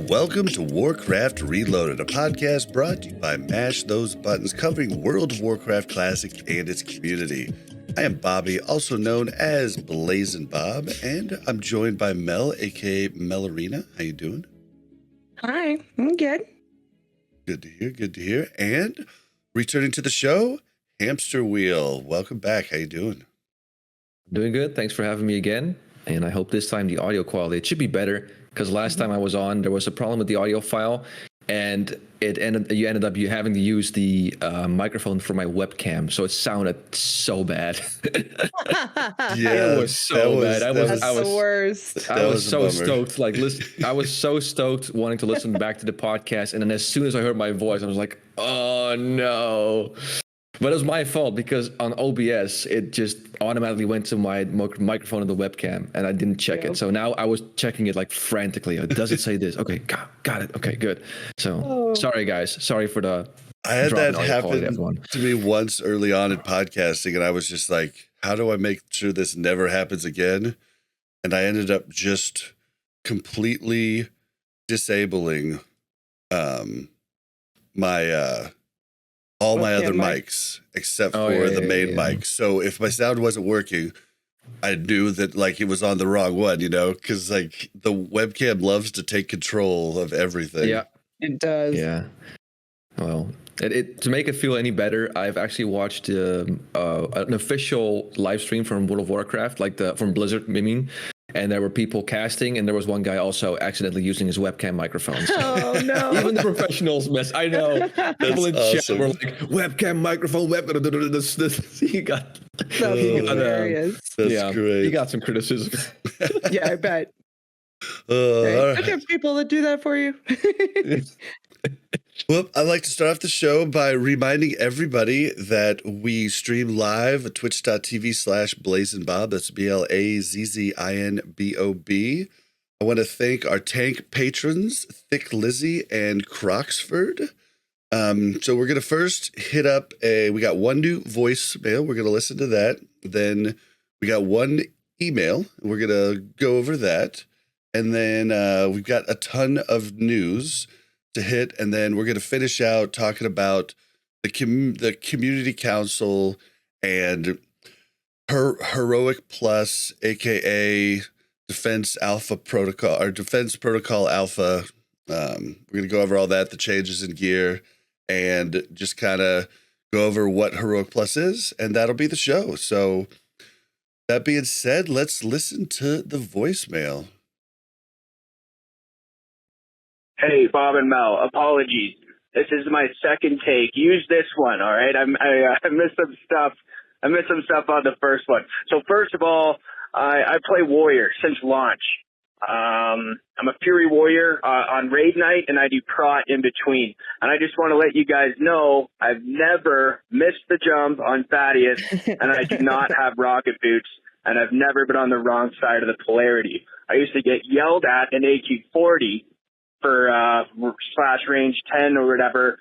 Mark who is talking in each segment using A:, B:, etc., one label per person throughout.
A: Welcome to Warcraft Reloaded, a podcast brought to you by Mash Those Buttons, covering World of Warcraft Classic and its community. I am Bobby, also known as Blazin' Bob, and I'm joined by Mel, aka Melarina. How you doing?
B: Hi, I'm good.
A: Good to hear. And returning to the show, Hamsterwheel. Welcome back. How you doing?
C: Doing good. Thanks for having me again. And I hope this time the audio quality, it should be better, because last time I was on, there was a problem with the audio file, and you ended up having to use the microphone for my webcam, so it sounded so bad.
A: Yeah,
C: it was so bad. I was
B: the worst.
C: I was so stoked. I was so stoked wanting to listen back to the podcast, and then as soon as I heard my voice, I was like, "Oh no!" But it was my fault, because on OBS, it just automatically went to my microphone and the webcam, and I didn't check it. So now I was checking it like frantically. Does it say this? Okay, got it. Okay, good. So sorry, guys. Sorry for the.
A: I had that happen to me once early on in podcasting, and I was just like, how do I make sure this never happens again? And I ended up just completely disabling my all my other mics except for the main mic. So if my sound wasn't working, I knew that like it was on the wrong one, you know, because like the webcam loves to take control of everything.
C: Yeah,
B: it does.
C: Yeah. Well, to make it feel any better, I've actually watched an official live stream from World of Warcraft, from Blizzard, I mean. And there were people casting, and there was one guy also accidentally using his webcam microphone. So
B: oh no!
C: Even the professionals mess. I know. People in chat were like, "Webcam microphone, He got.
B: That's hilarious.
A: That's great.
C: He got some criticism.
B: Yeah, I bet.
A: Right.
B: I have people that do that for you.
A: Well, I'd like to start off the show by reminding everybody that we stream live at twitch.tv/BlazinBob. That's BLAZZINBOB. I want to thank our tank patrons, Thick Lizzie and Croxford. So we're going to first hit up we got one new voicemail. We're going to listen to that. Then we got one email. We're going to go over that. And then we've got a ton of news to hit, and then we're going to finish out talking about the community council and Heroic Plus, aka Defense Alpha Protocol, or Defense Protocol Alpha. We're going to go over all that, the changes in gear, and just kind of go over what Heroic Plus is, and that'll be the show. So that being said, let's listen to the voicemail.
D: Hey, Bob and Mel, apologies. This is my second take. Use this one, all right? I missed some stuff. I missed some stuff on the first one. So first of all, I play Warrior since launch. I'm a Fury Warrior on Raid Night, and I do Prot in between. And I just want to let you guys know I've never missed the jump on Thaddeus, and I do not have rocket boots, and I've never been on the wrong side of the polarity. I used to get yelled at in AQ40 for slash range 10 or whatever,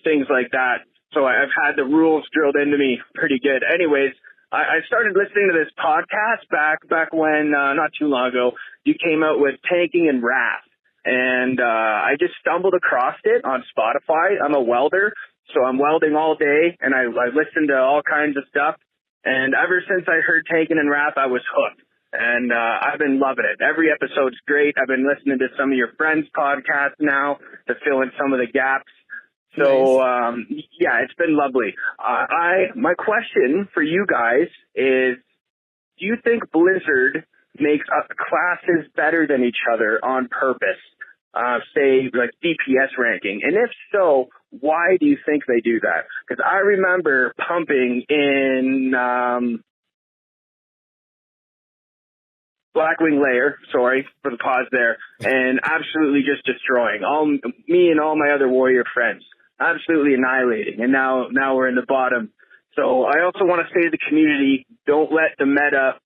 D: things like that. So I've had the rules drilled into me pretty good. Anyways, I started listening to this podcast back when, not too long ago, you came out with Tanking and Wrath. And I just stumbled across it on Spotify. I'm a welder, so I'm welding all day, and I listen to all kinds of stuff. And ever since I heard Tanking and Wrath, I was hooked. And I've been loving it. Every episode's great. I've been listening to some of your friends' podcasts now to fill in some of the gaps. So, yeah, it's been lovely. My question for you guys is, do you think Blizzard makes classes better than each other on purpose? Say, like DPS ranking? And if so, why do you think they do that? Because I remember pumping in Blackwing Lair, sorry for the pause there, and absolutely just destroying me and all my other warrior friends, absolutely annihilating. And now we're in the bottom. So I also want to say to the community, don't let the meta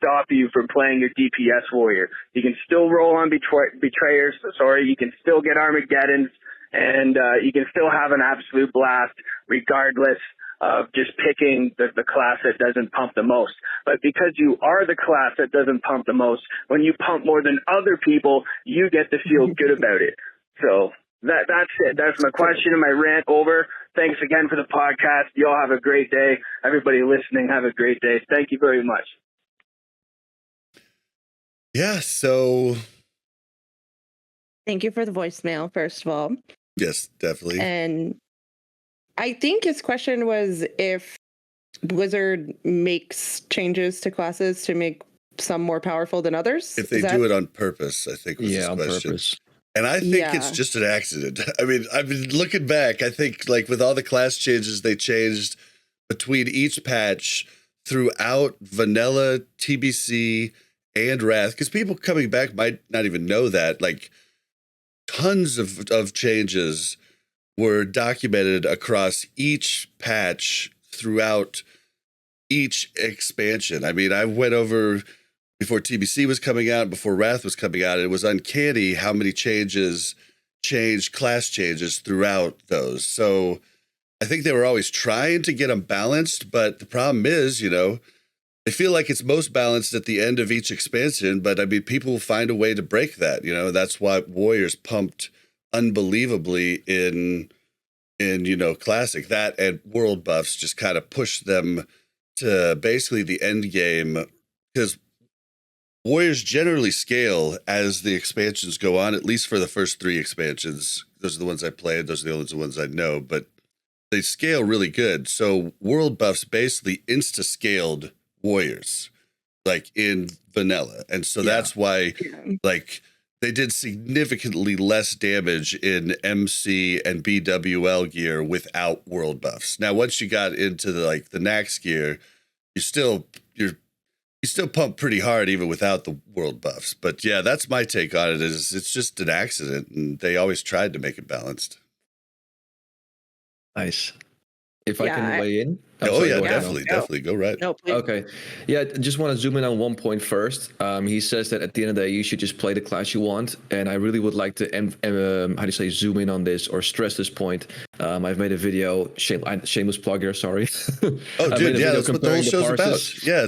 D: stop you from playing your DPS warrior. You can still roll on betrayers. You can still get Armageddons, and you can still have an absolute blast regardless of just picking the class that doesn't pump the most. But because you are the class that doesn't pump the most, when you pump more than other people, you get to feel good about it. So that's it. That's my question and my rant over. Thanks again for the podcast. Y'all have a great day. Everybody listening, have a great day. Thank you very much.
A: Yeah, so...
B: Thank you for the voicemail, first of all.
A: Yes, definitely.
B: And I think his question was if Blizzard makes changes to classes to make some more powerful than others.
A: If they do it on purpose, I think was his
C: on
A: question.
C: Purpose.
A: And I think it's just an accident. I mean, I've been looking back. I think, like, with all the class changes they changed between each patch throughout vanilla, TBC, and Wrath, because people coming back might not even know that. Like, tons of changes were documented across each patch throughout each expansion. I mean, I went over... before TBC was coming out, before Wrath was coming out, it was uncanny how many class changes throughout those. So I think they were always trying to get them balanced, but the problem is, they feel like it's most balanced at the end of each expansion, but I mean, people will find a way to break that. That's why Warriors pumped unbelievably in Classic. That and World buffs just kind of pushed them to basically the end game, because Warriors generally scale as the expansions go on, at least for the first 3 expansions. Those are the ones I played. Those are the only ones I know, but they scale really good. So World buffs basically insta-scaled Warriors, like in vanilla. And so that's why, like, they did significantly less damage in MC and BWL gear without world buffs. Now, once you got into the Nax gear, you still pump pretty hard even without the world buffs. But yeah, that's my take on it. Is it's just an accident, and they always tried to make it balanced.
C: Nice. If I can weigh in.
A: Definitely. Go right.
B: No, please.
C: Okay. Yeah, just want to zoom in on one point first. He says that at the end of the day, you should just play the class you want. And I really would like to, zoom in on this or stress this point. I've made a video, shameless plug here, sorry.
A: Oh, dude, that's what the whole show's about. Yeah,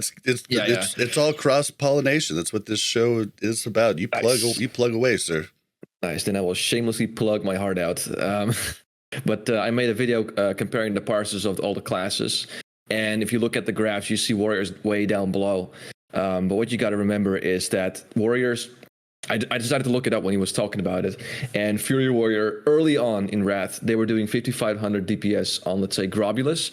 A: it's all cross-pollination. That's what this show is about. You plug away, sir.
C: Nice. Then I will shamelessly plug my heart out. But I made a video comparing the parsers of all the classes. And if you look at the graphs, you see Warriors way down below. But what you got to remember is that Warriors, I decided to look it up when he was talking about it. And Fury Warrior, early on in Wrath, they were doing 5,500 DPS on, let's say, Grobulus.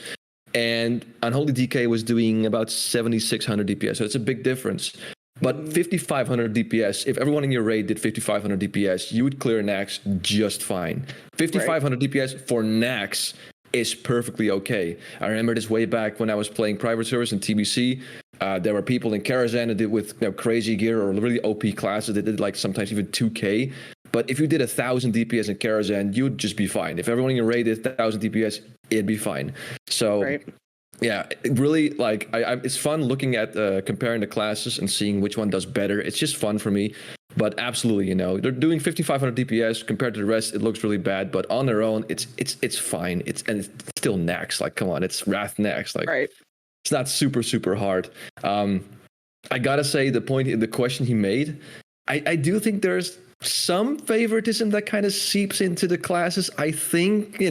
C: And Unholy DK was doing about 7,600 DPS. So it's a big difference. But 5,500 DPS, if everyone in your raid did 5,500 DPS, you would clear Nax just fine. 5,500 DPS for Nax is perfectly okay. I remember this way back when I was playing private service in TBC. There were people in Karazhan that did with crazy gear or really OP classes that did like sometimes even 2K. But if you did 1,000 DPS in Karazhan, you'd just be fine. If everyone in your raid did 1,000 DPS, it'd be fine. So... Yeah, it really, it's fun looking at comparing the classes and seeing which one does better. It's just fun for me. But absolutely, they're doing 5,500 DPS compared to the rest. It looks really bad, but on their own, it's fine. It's still Nax. Like, come on, it's Wrath Nax. Like, It's not super, super hard. I gotta say, the question he made, I do think there's some favoritism that kind of seeps into the classes. I think,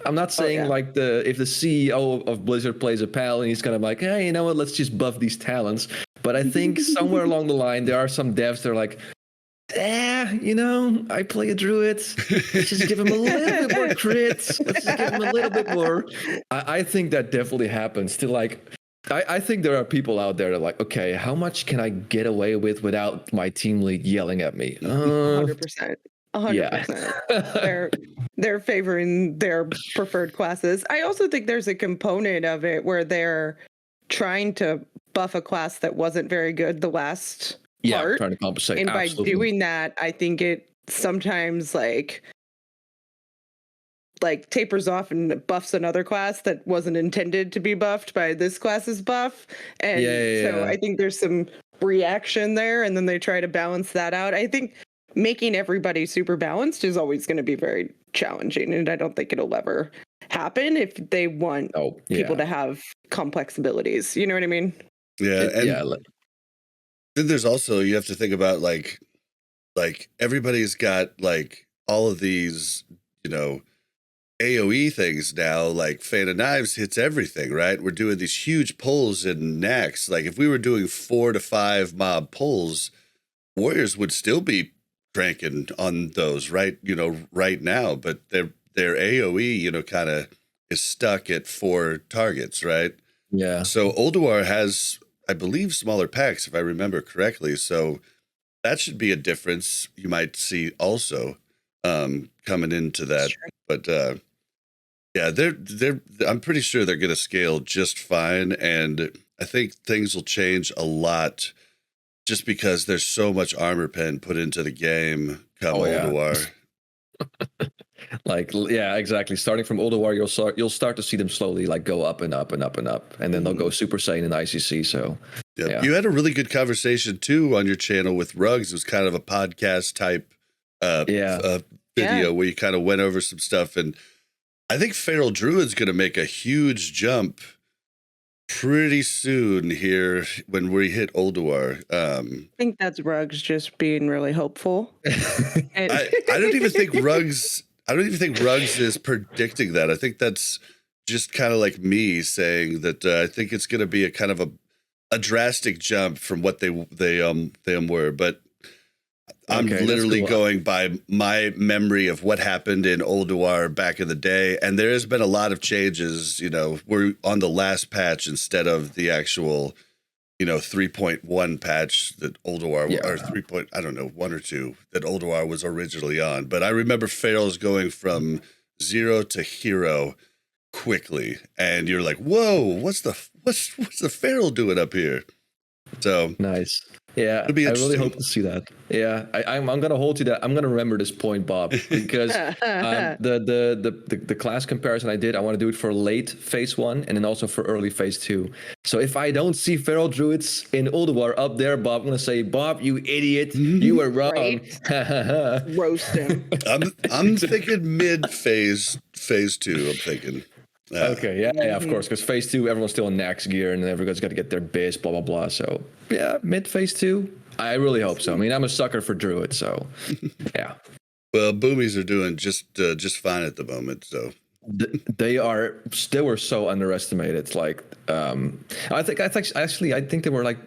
C: I'm not saying if the CEO of Blizzard plays a Paladin, he's kind of like, hey, you know what, let's just buff these talents. But I think somewhere along the line, there are some devs that are like, I play a druid. Let's just give him a little bit more crits. Let's just give him a little bit more. I think that definitely happens. I think there are people out there that are like, okay, how much can I get away with without my team lead yelling at me?
B: 100%. 100%. They're favoring their preferred classes. I also think there's a component of it where they're trying to buff a class that wasn't very good the last part.
C: Trying to compensate.
B: And
C: absolutely.
B: by doing that, I think it sometimes like tapers off and buffs another class that wasn't intended to be buffed by this class's buff. And so I think there's some reaction there, and then they try to balance that out. I think making everybody super balanced is always going to be very challenging, and I don't think it'll ever happen if they want people to have complex abilities. You know what I mean?
A: Yeah. Then there's also, you have to think about like everybody's got like all of these, you know, AoE things now, like Fan of Knives hits everything, right? We're doing these huge pulls in Nax. Like if we were doing 4 to 5 mob pulls, Warriors would still be cranking on those right now, but their AoE, you know, kind of is stuck at 4 targets, right?
C: Yeah.
A: So Ulduar has, I believe, smaller packs, if I remember correctly. So that should be a difference you might see also coming into that.
B: Sure.
A: But yeah, I'm pretty sure they're going to scale just fine, and I think things will change a lot just because there's so much armor pen put into the game come Ulduar.
C: Like, yeah, exactly. Starting from Ulduar, you'll start to see them slowly like go up and up and up and up, and then they'll go Super Saiyan in ICC. So
A: yeah. You had a really good conversation too on your channel with Rugs. It was kind of a podcast type video where you kind of went over some stuff, and I think Feral Druid's going to make a huge jump pretty soon here when we hit Ulduar.
B: I think that's Rugs just being really hopeful.
A: I don't even think Rugs is predicting that. I think that's just kind of like me saying that I think it's going to be a kind of a drastic jump from what they were, but I'm literally going by my memory of what happened in Ulduar back in the day, and there has been a lot of changes. You know, we're on the last patch instead of the actual, you know, 3.1 patch that Ulduar or 1 or 2 that Ulduar was originally on. But I remember Feral's going from 0 to hero quickly, and you're like, "Whoa, what's the Feral doing up here?" So
C: nice. Yeah, I really hope to see that. Yeah, I'm gonna hold to that. I'm gonna remember this point, Bob, because the class comparison I did, I want to do it for late phase 1 and then also for early phase 2. So if I don't see Feral Druids in Ulduar up there, Bob, I'm gonna say, Bob, you idiot, you were wrong.
B: Right. Roast him.
A: I'm thinking mid phase 2. I'm thinking.
C: Okay, yeah, of course, because phase 2, everyone's still in Nax gear, and everyone's got to get their biz, blah, blah, blah. So, yeah, mid phase 2, I really hope so. I mean, I'm a sucker for Druid, so, yeah.
A: Well, Boomies are doing just fine at the moment, so.
C: They were so underestimated. Like, I think they were like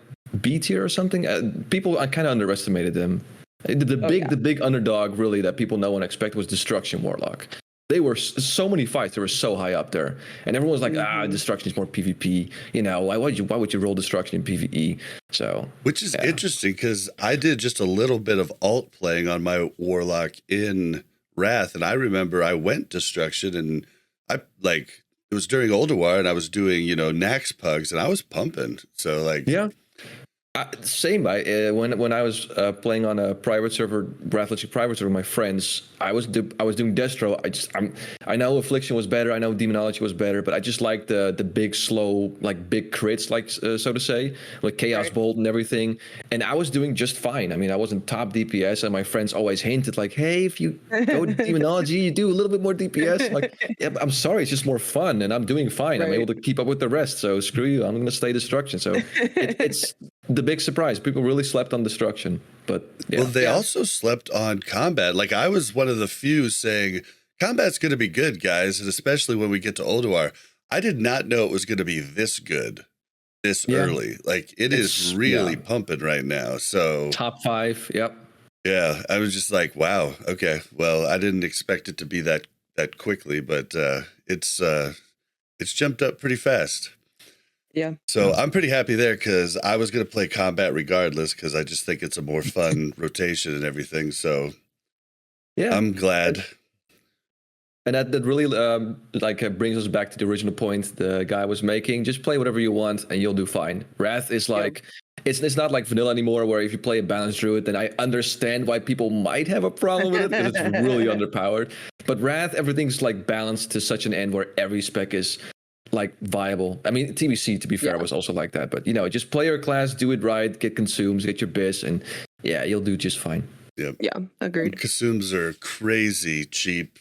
C: B tier or something. People, I kind of underestimated them. The big underdog, really, that people no one expected was Destruction Warlock. They were so many fights. They were so high up there, and everyone was like, Destruction is more PvP. You know, why would you roll Destruction in PvE? So, which is
A: interesting because I did just a little bit of alt playing on my Warlock in Wrath, and I remember I went Destruction, and it was during Ulduar, and I was doing Nax pugs, and I was pumping. So
C: same. When I was playing on a private server, Wrath private server with my friends, I was doing Destro. I know Affliction was better. I know Demonology was better, but I just like the big slow, like big crits, like so to say, like Chaos Bolt and everything. And I was doing just fine. I mean, I wasn't top DPS, and my friends always hinted like, "Hey, if you go to Demonology, you do a little bit more DPS." Like, yeah, but I'm sorry, it's just more fun, and I'm doing fine. I'm able to keep up with the rest. So screw you. I'm going to stay Destruction. So it's the big surprise. People really slept on Destruction, but
A: they also slept on combat. Like I was one of the few saying combat's going to be good, guys, and especially when we get to Ulduar. I did not know it was going to be this good this early. Like it's really pumping right now. So
C: top 5. Yep.
A: Yeah, I was just like, wow. Okay, well, I didn't expect it to be that quickly, but it's jumped up pretty fast.
B: Yeah.
A: So I'm pretty happy there because I was going to play combat regardless because I just think it's a more fun rotation and everything. So I'm glad.
C: And that really brings us back to the original point the guy was making. Just play whatever you want and you'll do fine. Wrath is like, it's not like vanilla anymore where if you play a balanced druid, then I understand why people might have a problem with it because it's really underpowered. But Wrath, everything's like balanced to such an end where every spec is like viable. I mean, TBC, to be fair, was also like that. But, just play your class, do it right, get consumes, get your biz, and you'll do just fine.
A: Yeah.
B: Yeah, agreed.
A: Consumes are crazy cheap.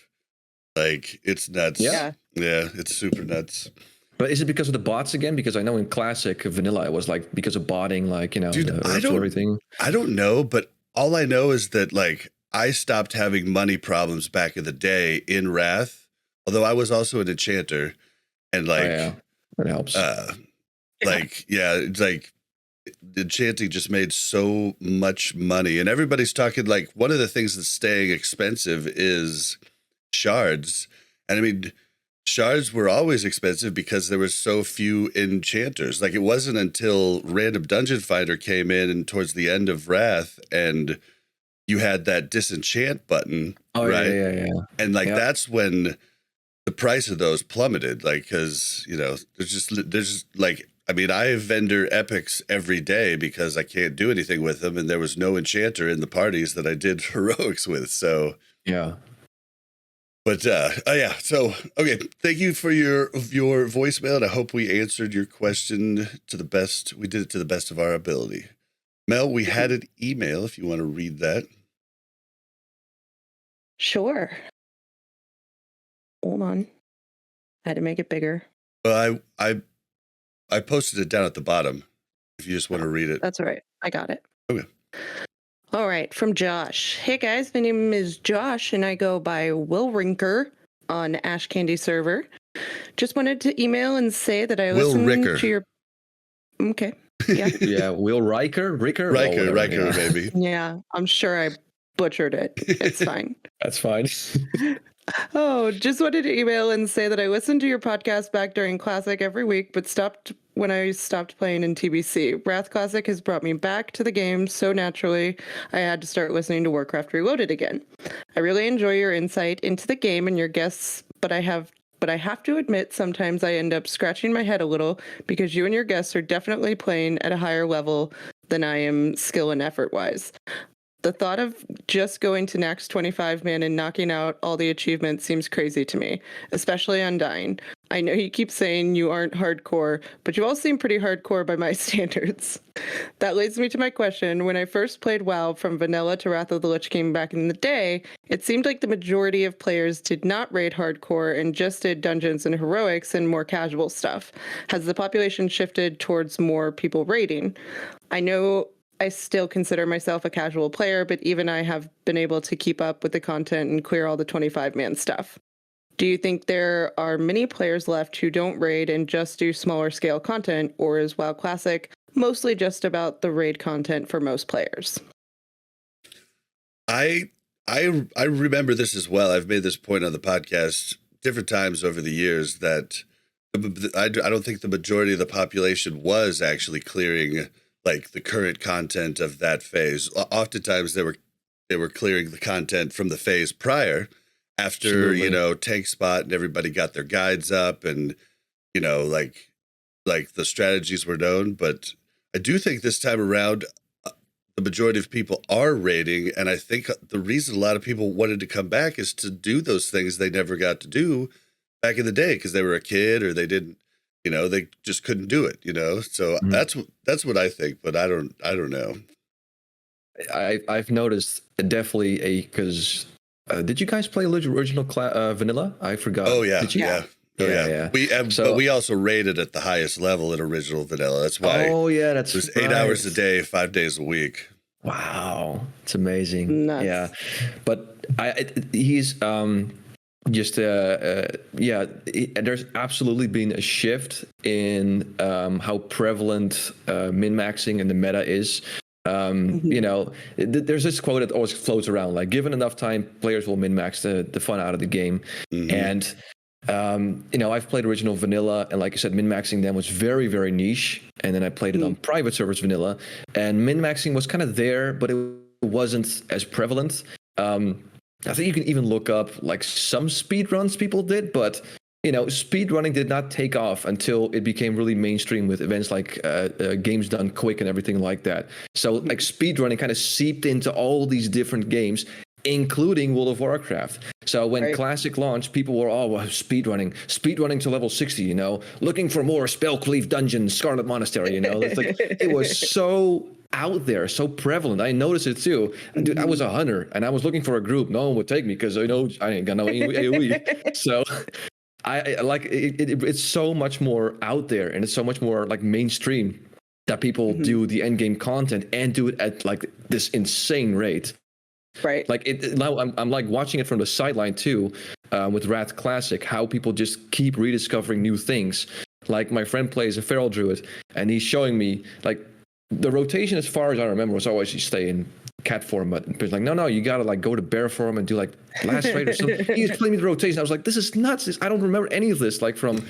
A: Like, it's nuts.
C: Yeah.
A: Yeah, it's super nuts.
C: But is it because of the bots again? Because I know in classic vanilla it was like because of botting, like,
A: Dude,
C: everything.
A: I don't know, but all I know is that like I stopped having money problems back in the day in Wrath, although I was also an enchanter, and like
C: that helps.
A: It's like enchanting just made so much money, and everybody's talking like one of the things that's staying expensive is shards, and I mean. Shards were always expensive because there were so few enchanters. Like, it wasn't until Random Dungeon Finder came in and towards the end of Wrath and you had that disenchant button, right?
C: Yeah.
A: And like, that's when the price of those plummeted. Like, cause there's just like, I mean, I vendor epics every day because I can't do anything with them. And there was no enchanter in the parties that I did heroics with. So
C: yeah.
A: But so okay, thank you for your voicemail, and I hope we answered your question to the best. We did it to the best of our ability. Mel, we had an email if you want to read that.
B: Sure. Hold on. I had to make it bigger.
A: Well, I posted it down at the bottom. If you just want to read it.
B: That's all right. I got it.
A: Okay.
B: All right, from Josh. Hey guys, my name is Josh and I go by Willrinker on Ash Candy server. Just wanted to email and say that I listened to your... Okay, yeah.
C: Yeah, Will Riker,
A: Riker, maybe.
B: Yeah, I'm sure I butchered it. It's fine.
C: That's fine.
B: Oh, just wanted to email and say that I listened to your podcast back during Classic every week, but stopped when I stopped playing in TBC. Wrath Classic has brought me back to the game so naturally, I had to start listening to Warcraft Reloaded again. I really enjoy your insight into the game and your guests, but I have to admit sometimes I end up scratching my head a little because you and your guests are definitely playing at a higher level than I am skill and effort-wise. The thought of just going to Nax 25-man and knocking out all the achievements seems crazy to me, especially Undying. I know you keep saying you aren't hardcore, but you all seem pretty hardcore by my standards. That leads me to my question. When I first played WoW from vanilla to Wrath of the Lich King back in the day, it seemed like the majority of players did not raid hardcore and just did dungeons and heroics and more casual stuff. Has the population shifted towards more people raiding? I know I still consider myself a casual player, but even I have been able to keep up with the content and clear all the 25-man stuff. Do you think there are many players left who don't raid and just do smaller scale content, or is WoW Classic mostly just about the raid content for most players?
A: I remember this as well. I've made this point on the podcast different times over the years that I don't think the majority of the population was actually clearing like the current content of that phase. Oftentimes they were clearing the content from the phase prior after,
C: Absolutely.
A: Tank Spot and everybody got their guides up and, like the strategies were known. But I do think this time around, the majority of people are raiding. And I think the reason a lot of people wanted to come back is to do those things they never got to do back in the day because they were a kid or they didn't, they just couldn't do it, So that's what I think, but I don't know.
C: I've noticed definitely because did you guys play original vanilla? I forgot.
A: Oh yeah,
C: did you?
A: Yeah. Oh, yeah. But we also rated at the highest level in original vanilla. That's why.
C: Oh yeah, that's
A: it was 8 hours a day, 5 days a week.
C: Wow, it's amazing.
B: Nuts.
C: Yeah, but he's there's absolutely been a shift in how prevalent min-maxing in the meta is. There's this quote that always floats around, like, given enough time, players will min-max the fun out of the game. And I've played original vanilla, and like I said, min-maxing then was very, very niche. And then I played it on private servers vanilla, and min-maxing was kind of there, but it wasn't as prevalent. I think you can even look up like some speedruns people did, but speedrunning did not take off until it became really mainstream with events like Games Done Quick and everything like that. So like speedrunning kind of seeped into all these different games, including World of Warcraft. So when Classic launched, people were all speedrunning to level 60, you know, looking for more Spellcleave Dungeons, Scarlet Monastery, you know. It's like, it was so out there, so prevalent. I noticed it too. Dude, I was a hunter and I was looking for a group. No one would take me because I know I ain't got no AoE. So I like it's so much more out there, and it's so much more like mainstream that people do the end game content and do it at like this insane rate.
B: Right.
C: Like now I'm like watching it from the sideline too, with Wrath Classic, how people just keep rediscovering new things. Like my friend plays a Feral Druid and he's showing me like the rotation, as far as I remember, was always you stay in cat form, but he's like, no, you gotta like go to bear form and do like last raid or something. He explained me the rotation. I was like, this is nuts. I don't remember any of this, like from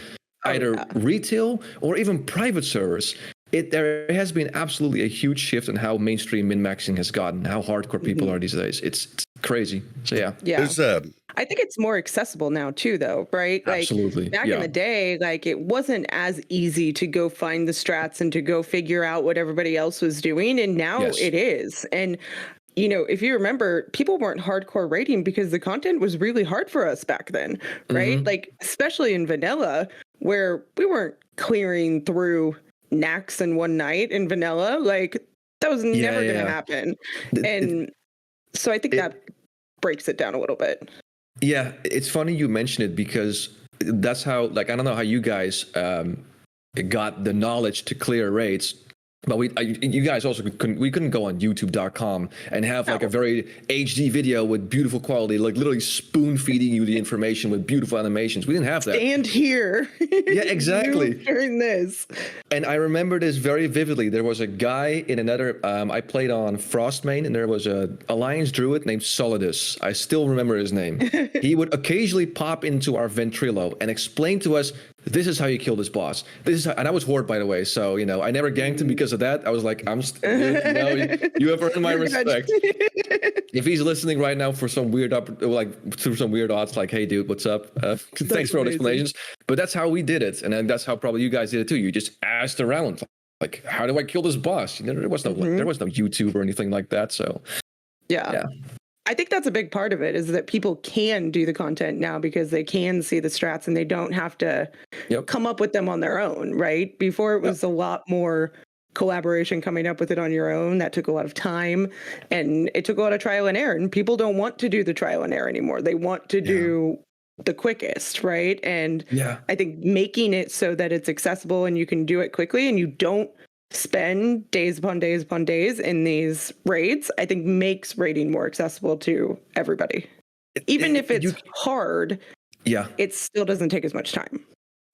C: either retail or even private servers. There has been absolutely a huge shift in how mainstream min-maxing has gotten, how hardcore people are these days. It's crazy. So yeah.
A: There's
B: I think it's more accessible now too, though, right? Like,
C: absolutely.
B: Back in the day, like it wasn't as easy to go find the strats and to go figure out what everybody else was doing, and now it is. And you know, if you remember, people weren't hardcore raiding because the content was really hard for us back then, right? Like especially in vanilla, where we weren't clearing through Nax in one night in vanilla. Like that was never going to happen. And so I think that breaks it down a little bit.
C: Yeah, it's funny you mention it because that's how, like, I don't know how you guys got the knowledge to clear raids, but you guys also couldn't go on youtube.com and have like a very HD video with beautiful quality, like literally spoon feeding you the information with beautiful animations. We didn't have that.
B: Stand here.
C: Yeah, exactly.
B: During this.
C: And I remember this very vividly. There was a guy in another, I played on Frostmain, and there was a Alliance Druid named Solidus. I still remember his name. He would occasionally pop into our Ventrilo and explain to us, this is how you kill this boss. And I was Horde, by the way, so, you know, I never ganked him because of that. I was like, you have earned my respect. If he's listening right now for some weird, through some weird odds, like, hey, dude, what's up? Thanks for all the explanations. But that's how we did it. And then that's how probably you guys did it too. You just asked around, like, how do I kill this boss? You know, there was no YouTube or anything like that. So, yeah.
B: I think that's a big part of it, is that people can do the content now because they can see the strats and they don't have to come up with them on their own, right? Before it was a lot more collaboration coming up with it on your own. That took a lot of time and it took a lot of trial and error, and people don't want to do the trial and error anymore. They want to do the quickest, right? And I think making it so that it's accessible and you can do it quickly and you don't spend days upon days upon days in these raids, I think makes raiding more accessible to everybody. Even if it's hard, it still doesn't take as much time.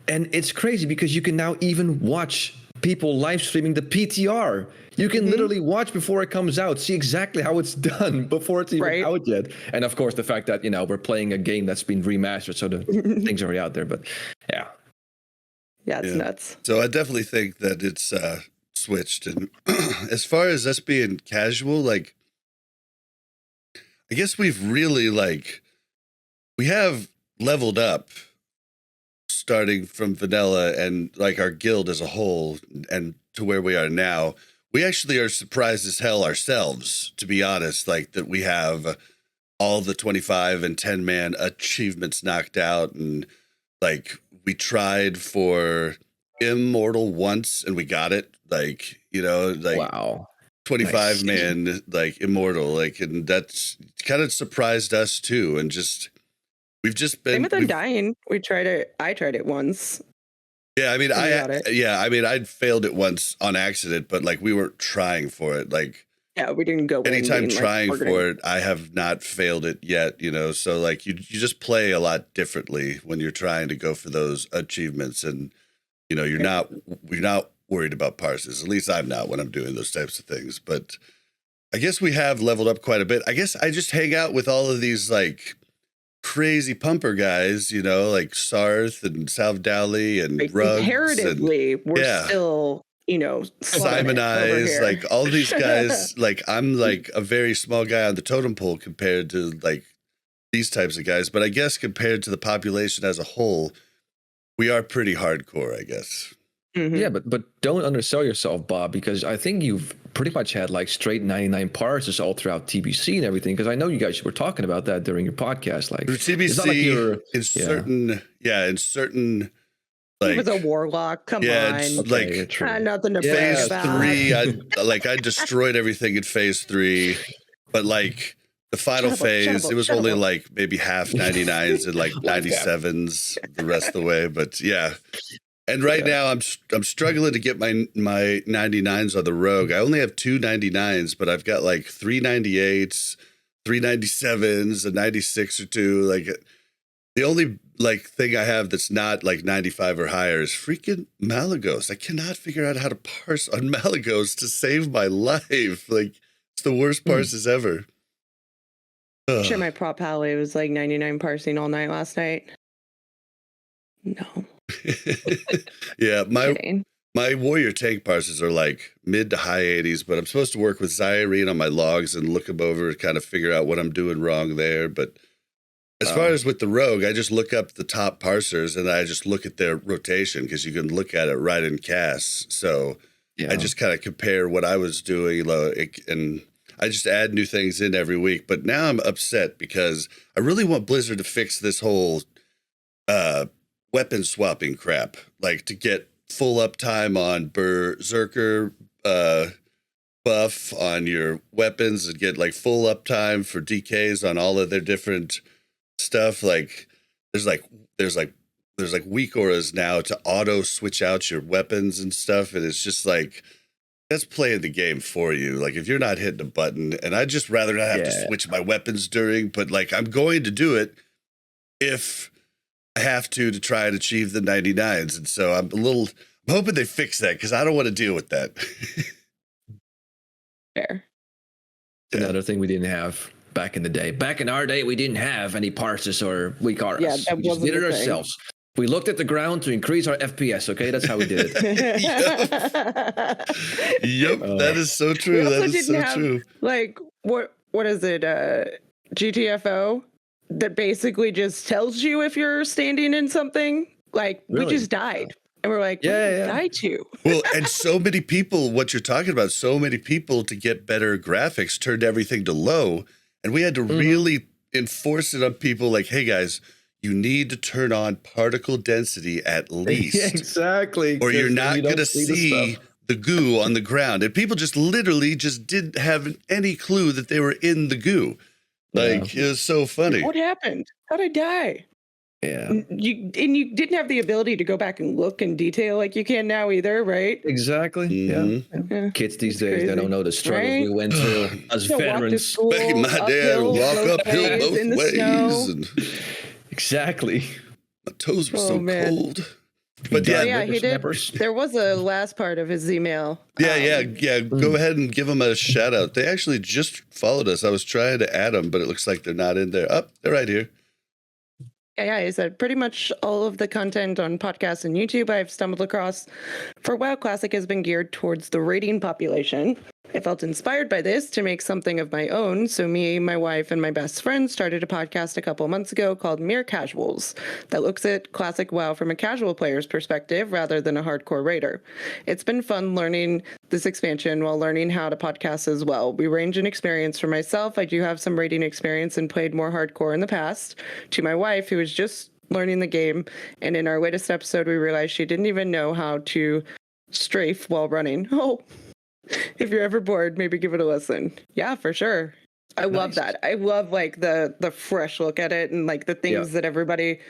C: And it's crazy because you can now even watch people live streaming the PTR. You can literally watch before it comes out, see exactly how it's done before it's even out yet. And of course, the fact that, you know, we're playing a game that's been remastered, so the things are already out there. But
B: it's nuts.
A: So I definitely think that it's switched. And as far as us being casual, like, I guess we've really, like, we have leveled up starting from vanilla and like our guild as a whole and to where we are now. We actually are surprised as hell ourselves, to be honest, like that we have all the 25 and 10 man achievements knocked out. And like we tried for Immortal once and we got it, like, you know, like 25 man, like Immortal, like, and that's kind of surprised us too. And just, we've just been.
B: Same with Undying. I tried it once.
A: Yeah, I mean, I'd failed it once on accident, but like we weren't trying for it. Like,
B: we didn't go.
A: Anytime trying for it, I have not failed it yet. You know, so like you just play a lot differently when you're trying to go for those achievements, and you know, you're not worried about parses. At least I'm not when I'm doing those types of things. But I guess we have leveled up quite a bit. I guess I just hang out with all of these like crazy pumper guys, you know, like Sarth and Salvdali and Ruggs.
B: Comparatively, we're still, you know,
A: Simon Eyes, like all these guys. Like I'm like a very small guy on the totem pole compared to like these types of guys. But I guess compared to the population as a whole, we are pretty hardcore, I guess.
C: Yeah, but don't undersell yourself, Bob, because I think you've pretty much had like straight 99 parsers all throughout TBC and everything. Because I know you guys were talking about that during your podcast. Like
A: TBC
C: it's not like
A: in certain. Like,
B: he was a warlock. Come on.
A: Okay,
B: nothing to
A: phase
B: about.
A: 3. I destroyed everything in phase 3, but like the final phase, it was only like maybe half 99s and like 97s the rest of the way. But yeah, and right now I'm struggling to get my 99s on the rogue. I only have 2 99s, but I've got like 3 98s, 3 97s, a 96 or 2. Like the only like thing I have that's not like 95 or higher is freaking Malagos. I cannot figure out how to parse on Malagos to save my life. Like it's the worst parses ever.
B: I'm sure my prop pally was like 99 parsing all night last night. No.
A: Yeah, my warrior tank parsers are like mid to high 80s, but I'm supposed to work with Zyrene on my logs and look them over to kind of figure out what I'm doing wrong there. But as far as with the rogue, I just look up the top parsers and I just look at their rotation because you can look at it right in CAS. So I just kind of compare what I was doing, and I just add new things in every week. But now I'm upset because I really want Blizzard to fix this whole weapon swapping crap, like to get full uptime on Berserker buff on your weapons and get like full uptime for DKs on all of their different stuff. Like there's weak auras now to auto switch out your weapons and stuff, and it's just like that's playing the game for you. Like if you're not hitting a button, and I'd just rather not have to switch my weapons during, but like I'm going to do it if I have to try and achieve the 99s. And so I'm hoping they fix that because I don't want to deal with that.
B: Fair.
C: Another thing we didn't have back in the day. Back in our day, we didn't have any parsers or weak auras.
B: Yeah, that
C: we just did it ourselves. We looked at the ground to increase our FPS. Okay, that's how we did it.
A: Yep, that is so true. That is so true.
B: Like what is it? GTFO that basically just tells you if you're standing in something. Like we just died. And we're like, what did we die to?
A: Well, and so many people, what you're talking about, so many people to get better graphics turned everything to low. And we had to really enforce it on people like, hey guys, you need to turn on particle density at least.
C: Yeah, exactly.
A: Or you're not going to see the goo on the ground. And people just literally just didn't have any clue that they were in the goo. Like, it was so funny.
B: What happened? How'd I die?
C: Yeah.
B: You didn't have the ability to go back and look in detail like you can now either, right?
C: Exactly. Yeah. Kids these days, they don't know the struggles we went through as veterans.
A: Back in my day, I would walk uphill both ways. And
C: exactly.
A: My toes were so cold. But
B: he did. There was a last part of his email.
A: Yeah. Go ahead and give them a shout out. They actually just followed us. I was trying to add them, but it looks like they're not in there. Oh, they're right here.
B: Yeah, he said pretty much all of the content on podcasts and YouTube I've stumbled across for WoW Classic has been geared towards the raiding population. I felt inspired by this to make something of my own, so me, my wife, and my best friend started a podcast a couple months ago called Mere Casuals that looks at classic WoW from a casual player's perspective rather than a hardcore raider. It's been fun learning this expansion while learning how to podcast as well. We range in experience. For myself, I do have some raiding experience and played more hardcore in the past, to my wife, who is just learning the game, and in our latest episode, we realized she didn't even know how to strafe while running. Oh, if you're ever bored, maybe give it a listen. Yeah, for sure. I love that. I love like the fresh look at it and like the things that everybody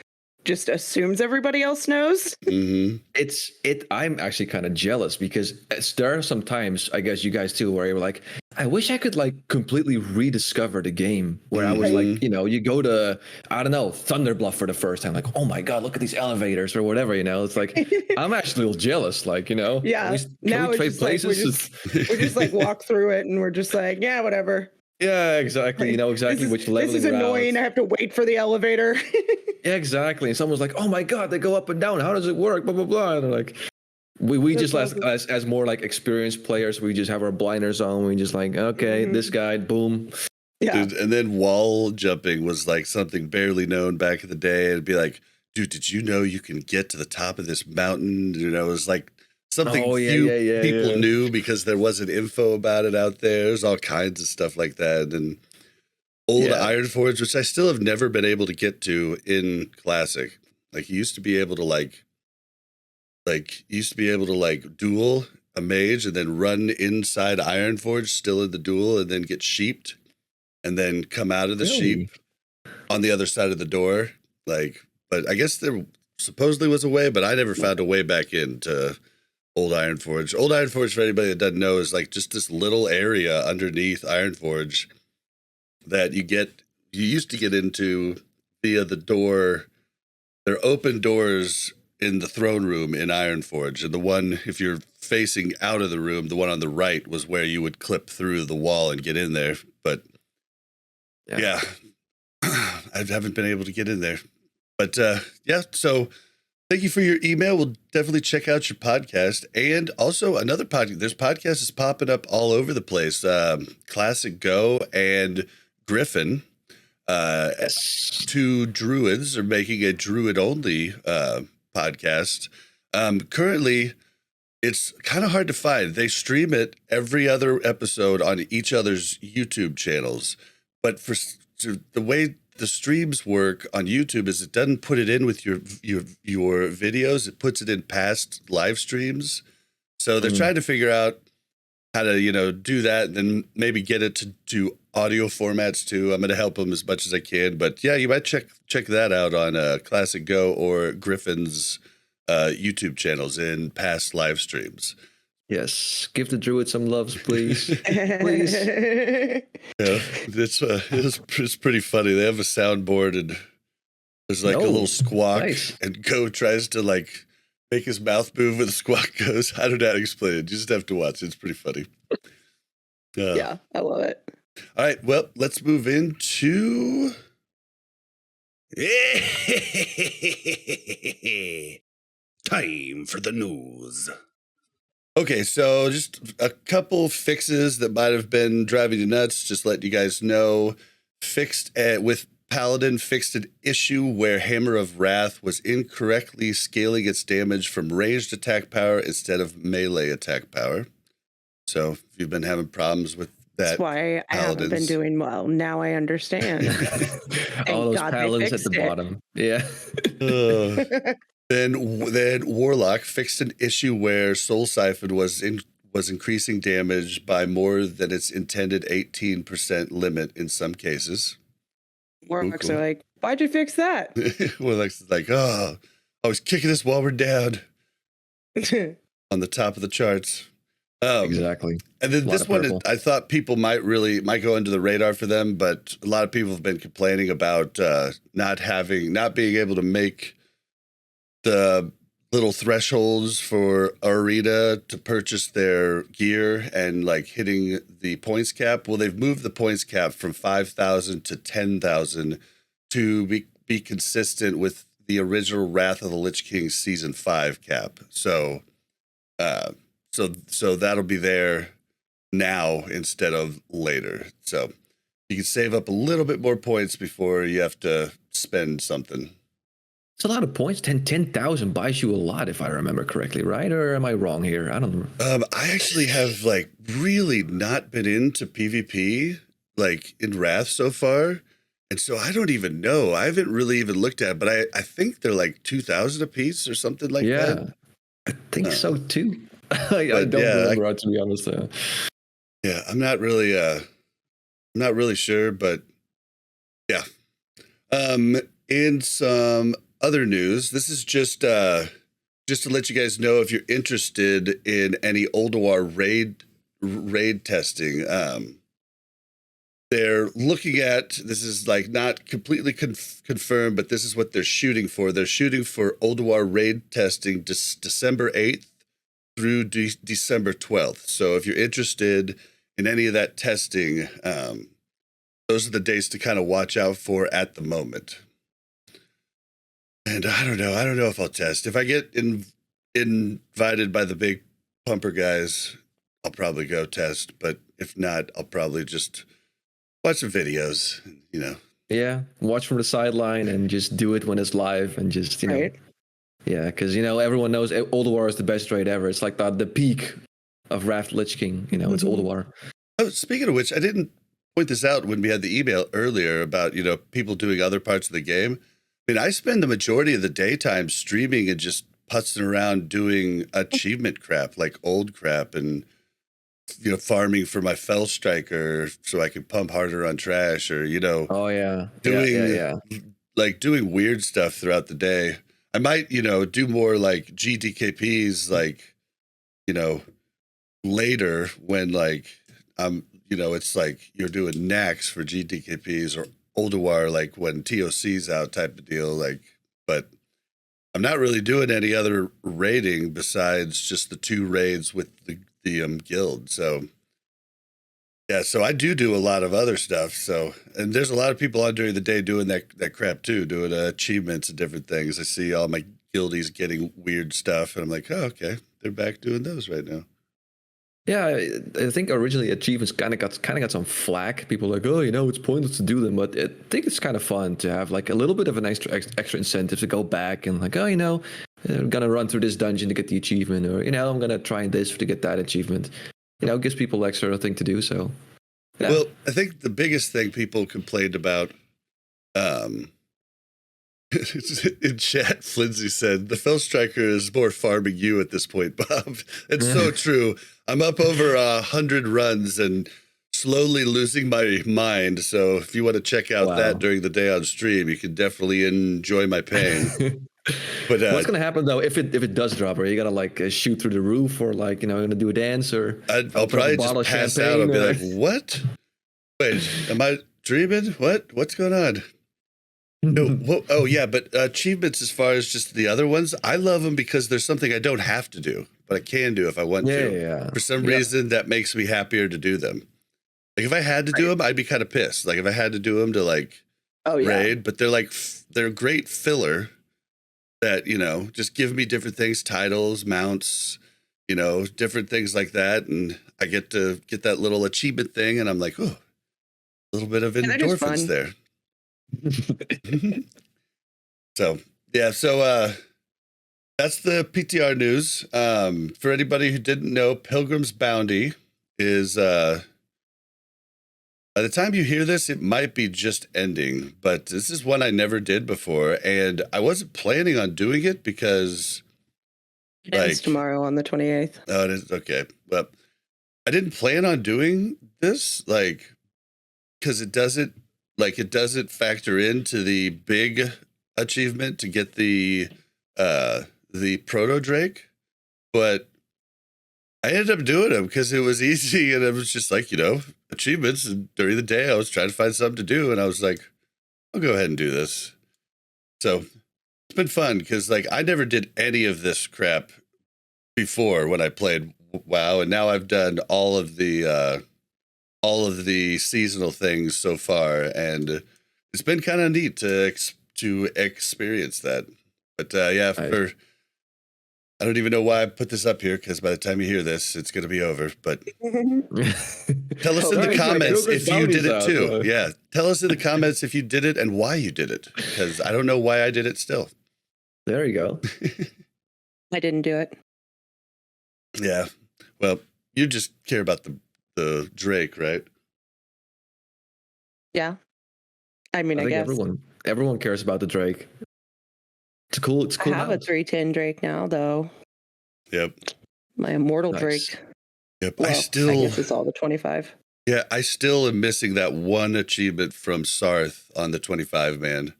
B: just assumes everybody else knows.
C: I'm actually kind of jealous because there are some times, I guess you guys too, where you're like, I wish I could like completely rediscover the game where I was like, you go to, I don't know, Thunderbluff for the first time, like, oh my God, look at these elevators or whatever, it's like, I'm actually a little jealous, like,
B: Yeah. Now it's just places? Like, we just like walk through it and we're just like, yeah, whatever.
C: Yeah, exactly. Exactly which level.
B: This is annoying. I have to wait for the elevator.
C: Yeah, exactly. And someone's like, "Oh my God, they go up and down. How does it work?" Blah blah blah. And they're like, we just as more like experienced players, we just have our blinders on. We just like, okay, this guy, boom.
B: Yeah.
A: Dude, and then wall jumping was like something barely known back in the day. It'd be like, dude, did you know you can get to the top of this mountain? It was like something people knew because there wasn't info about it out there. There's all kinds of stuff like that. And old Ironforge, which I still have never been able to get to in Classic. Like, you used to be able to duel a mage and then run inside Ironforge, still in the duel, and then get sheeped, and then come out of the sheep on the other side of the door. Like, but I guess there supposedly was a way, but I never found a way back into Old Ironforge. Old Ironforge, for anybody that doesn't know, is like just this little area underneath Ironforge that you used to get into via the door. There are open doors in the throne room in Ironforge, and the one, if you're facing out of the room, the one on the right was where you would clip through the wall and get in there. But I haven't been able to get in there. But so thank you for your email. We'll definitely check out your podcast. And also another podcast. There's podcasts popping up all over the place. Classic Go and Griffin. Two druids are making a druid-only podcast. Currently, it's kind of hard to find. They stream it every other episode on each other's YouTube channels. But for the way the streams work on YouTube is it doesn't put it in with your videos. It puts it in past live streams. So they're trying to figure out how to, do that and then maybe get it to do audio formats too. I'm going to help them as much as I can. But yeah, you might check that out on Classic Go or Griffin's YouTube channels in past live streams.
C: Yes, give the druid some loves, please. Please.
A: Yeah, it's pretty funny. They have a soundboard and there's like a little squawk, and Go tries to like make his mouth move when the squawk goes. I don't know how to explain it. You just have to watch it. It's pretty funny.
B: Yeah, I love it.
A: All right, well, let's move into time for the news. Okay, so just a couple fixes that might have been driving you nuts. Just letting you guys know. With Paladin, fixed an issue where Hammer of Wrath was incorrectly scaling its damage from ranged attack power instead of melee attack power. So if you've been having problems with that's
B: why I haven't been doing well. Now I understand.
C: All those paladins at the bottom. Yeah.
A: Then Warlock fixed an issue where Soul Siphon was increasing damage by more than its intended 18% limit in some cases.
B: Warlocks are like, why'd you fix that?
A: Warlock's like, I was kicking this while we're down on the top of the charts.
C: Exactly.
A: And then this one, I thought people might go under the radar for them, but a lot of people have been complaining about not being able to make the little thresholds for Arena to purchase their gear and like hitting the points cap. Well, they've moved the points cap from 5,000 to 10,000 to be consistent with the original Wrath of the Lich King Season 5 cap. So that'll be there now instead of later. So you can save up a little bit more points before you have to spend something.
C: It's a lot of points. 10,000 buys you a lot, if I remember correctly, right? Or am I wrong here? I don't know.
A: I actually have like really not been into PvP like in Wrath so far. And so I don't even know. I haven't really even looked at it, but I think they're like 2,000 a piece or something like that.
C: I think so too. I don't remember, to be honest.
A: Yeah, I'm not really sure, but yeah. In some other news, this is just to let you guys know if you're interested in any Ulduar raid testing. They're looking at, this is like not completely confirmed, but this is what they're shooting for. They're shooting for Ulduar raid testing December 8th through December 12th. So if you're interested in any of that testing, those are the dates to kind of watch out for at the moment. And I don't know if I'll test. If I get invited by the big pumper guys, I'll probably go test. But if not, I'll probably just watch some videos,
C: Yeah, watch from the sideline and just do it when it's live and just,
B: right.
C: Yeah, because everyone knows Ulduar is the best raid ever. It's like the peak of Raft Lich King. It's Ulduar.
A: Oh, speaking of which, I didn't point this out when we had the email earlier about people doing other parts of the game. I mean, I spend the majority of the daytime streaming and just putzing around doing achievement crap, like old crap, and farming for my Fell Striker so I can pump harder on trash, or
C: Oh yeah,
A: doing like doing weird stuff throughout the day. I might do more like GDKPs, like later when like it's like you're doing knacks for GDKPs or Ulduar, like when TOC's out type of deal, like. But I'm not really doing any other raiding besides just the 2 raids with the guild. So yeah, so I do a lot of other stuff. So, and there's a lot of people on during the day doing that crap too, doing achievements and different things. I see all my guildies getting weird stuff, and I'm like, oh, okay, they're back doing those right now.
C: Yeah, I think originally achievements kind of got some flack. People were like, oh, it's pointless to do them, but I think it's kind of fun to have like a little bit of an extra incentive to go back and like, oh, I'm gonna run through this dungeon to get the achievement, or I'm gonna try this to get that achievement. It gives people extra thing to do. So, yeah.
A: Well, I think the biggest thing people complained about, in chat, Flindsey said, the Fell Striker is more farming you at this point, Bob. It's so true. I'm up over 100 runs and slowly losing my mind. So if you want to check out that during the day on stream, you can definitely enjoy my pain. But
C: what's gonna happen though if it does drop? Are you gonna like shoot through the roof, or like gonna do a dance, or
A: I'll probably just pass out. I'll be like, what? Wait, am I dreaming? What's going on? No, oh yeah, but achievements as far as just the other ones, I love them because there's something I don't have to do, but I can do if I want to.
C: Yeah.
A: For some reason, that makes me happier to do them. Like if I had to do them, I'd be kind of pissed. Like if I had to do them to like raid, but they're great filler that just give me different things, titles, mounts, different things like that, and I get to get that little achievement thing, and I'm like, oh, a little bit of endorphins there. So that's the PTR news. For anybody who didn't know, Pilgrim's Bounty is by the time you hear this, it might be just ending, but this is one I never did before, and I wasn't planning on doing it because
B: it ends tomorrow on the 28th.
A: Oh, it is okay. Well, I didn't plan on doing this, like, because it doesn't factor into the big achievement to get the Proto Drake, but I ended up doing them because it was easy, and it was just like, achievements. And during the day, I was trying to find something to do, and I was like, I'll go ahead and do this. So it's been fun because, like, I never did any of this crap before when I played WoW, and now I've done all of the seasonal things so far, and it's been kind of neat to experience that. But I don't even know why I put this up here, because by the time you hear this, it's going to be over. But tell us in the comments if you did it too. Yeah, tell us in the comments if you did it and why you did it, because I don't know why I did it still.
C: There you go.
B: I didn't do it.
A: Yeah, well, you just care about the Drake, right?
B: Yeah, I mean, I guess
C: everyone cares about the Drake. It's cool. It's cool.
B: I have a 310 Drake now, though.
A: Yep.
B: My immortal Drake.
A: Yep.
B: Well, I guess it's all the 25.
A: Yeah, I still am missing that one achievement from Sarth on the 25 man.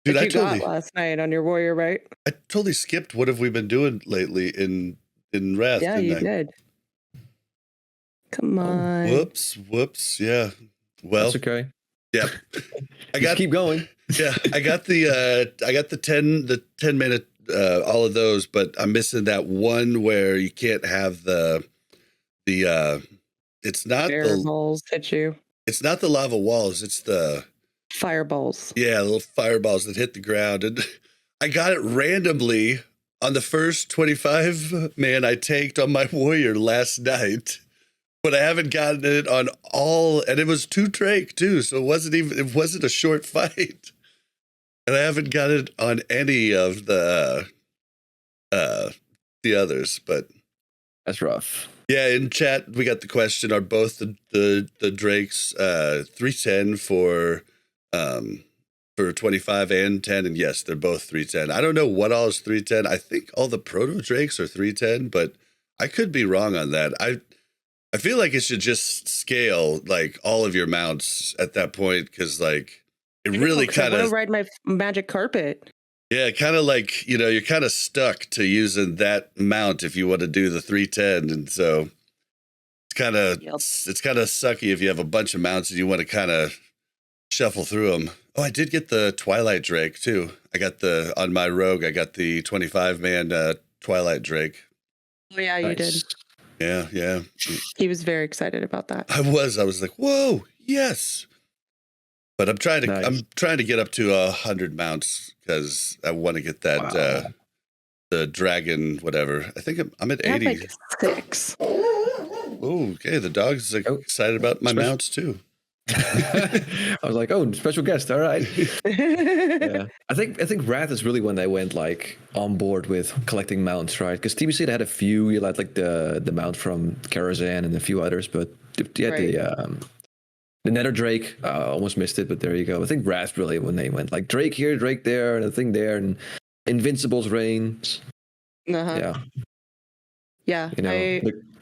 A: Dude,
B: I got last night on your warrior, right?
A: I totally skipped what have we been doing lately in Wrath.
B: Yeah, you did. Come on.
A: Whoops. Yeah. Well,
C: that's okay.
A: Yeah.
C: Keep going.
A: Yeah, I got the 10 minute all of those, but I'm missing that one where you can't have the it's not
B: fireballs hit you.
A: It's not the lava walls, it's the
B: fireballs.
A: Yeah, little fireballs that hit the ground, and I got it randomly on the first 25 man I tanked on my warrior last night. But I haven't gotten it on all, and it was 2 Drake too, so it wasn't a short fight. And I haven't got it on any of the others, but
C: That's rough.
A: yeah, in chat we got the question: are both the Drakes 310 for 25 and 10? And yes, they're both 310. I don't know what all is 310. I think all the proto Drakes are 310, but I could be wrong on that. I feel like it should just scale like all of your mounts at that point, because like it really kind
B: I
A: of
B: want to ride my magic carpet.
A: yeah, kind of like, you know, you're kind of stuck to using that mount if you want to do the 310, and so it's kind of sucky if you have a bunch of mounts and you want to kind of shuffle through them. Oh, I did get the Twilight Drake too. I got on my rogue. I got the 25-man Twilight Drake.
B: Oh yeah, you did.
A: Yeah.
B: He was very excited about that.
A: I was like, whoa, yes. But I'm trying to get up to 100 mounts because I want to get that the dragon whatever. I think I'm at 80.
B: Like 6.
A: Oh, okay. The dog's excited about my mounts too.
C: I was like, oh, special guest. All right. Yeah. I think Wrath is really when they went like on board with collecting mounts, right? Because TBC had a few. You had like the mount from Karazhan and a few others, but the Nether Drake, almost missed it, but there you go. I think Wrath really when they went like Drake here, Drake there, and a thing there, and Invincible's reigns.
B: Yeah.
C: You know,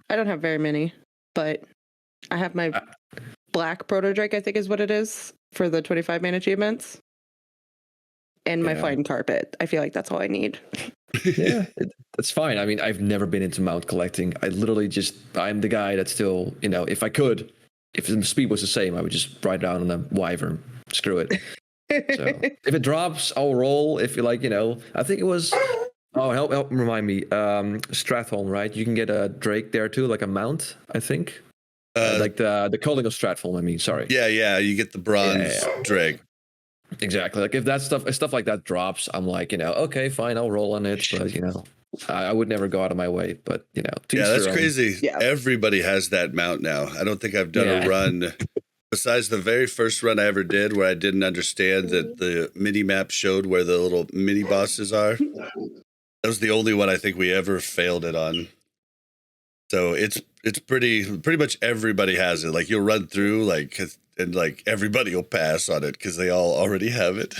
B: I don't have very many, but I have my Black Proto Drake, I think is what it is, for the 25-man achievements. And my fine carpet. I feel like that's all I need.
C: Yeah, that's fine. I mean, I've never been into mount collecting. I'm the guy that still, you know, if the speed was the same, I would just ride down on a wyvern. Screw it. So if it drops, I'll roll. If you like, you know, I think it was, help remind me, Stratholm, right? You can get a Drake there too, like a mount, I think. Like the Calling of Stratholm, I mean, sorry.
A: Yeah, you get the bronze Drake.
C: Exactly. Like if that stuff like that drops, I'm like, you know, okay, fine, I'll roll on it. But you know, I would never go out of my way. But you know,
A: that's crazy. Yeah. Everybody has that mount now. I don't think I've done a run besides the very first run I ever did where I didn't understand that the mini map showed where the little mini bosses are. That was the only one I think we ever failed it on. So it's pretty much everybody has it. Like you'll run through and like everybody will pass on it because they all already have it.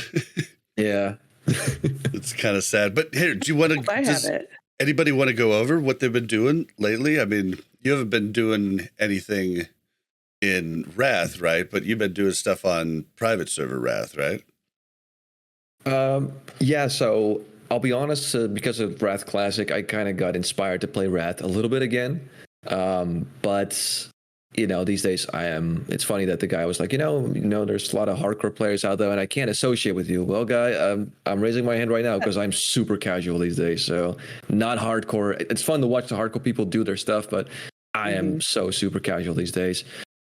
C: Yeah.
A: It's kind of sad. But here, do you want to?
B: Have it.
A: Anybody want to go over what they've been doing lately? I mean, you haven't been doing anything in Wrath, right? But you've been doing stuff on private server Wrath, right?
C: Yeah. So I'll be honest, because of Wrath Classic, I kind of got inspired to play Wrath a little bit again. But you know, these days it's funny that the guy was like, you know, there's a lot of hardcore players out there and I can't associate with you. Well, guy, I'm raising my hand right now because I'm super casual these days. So not hardcore. It's fun to watch the hardcore people do their stuff, but I am so super casual these days.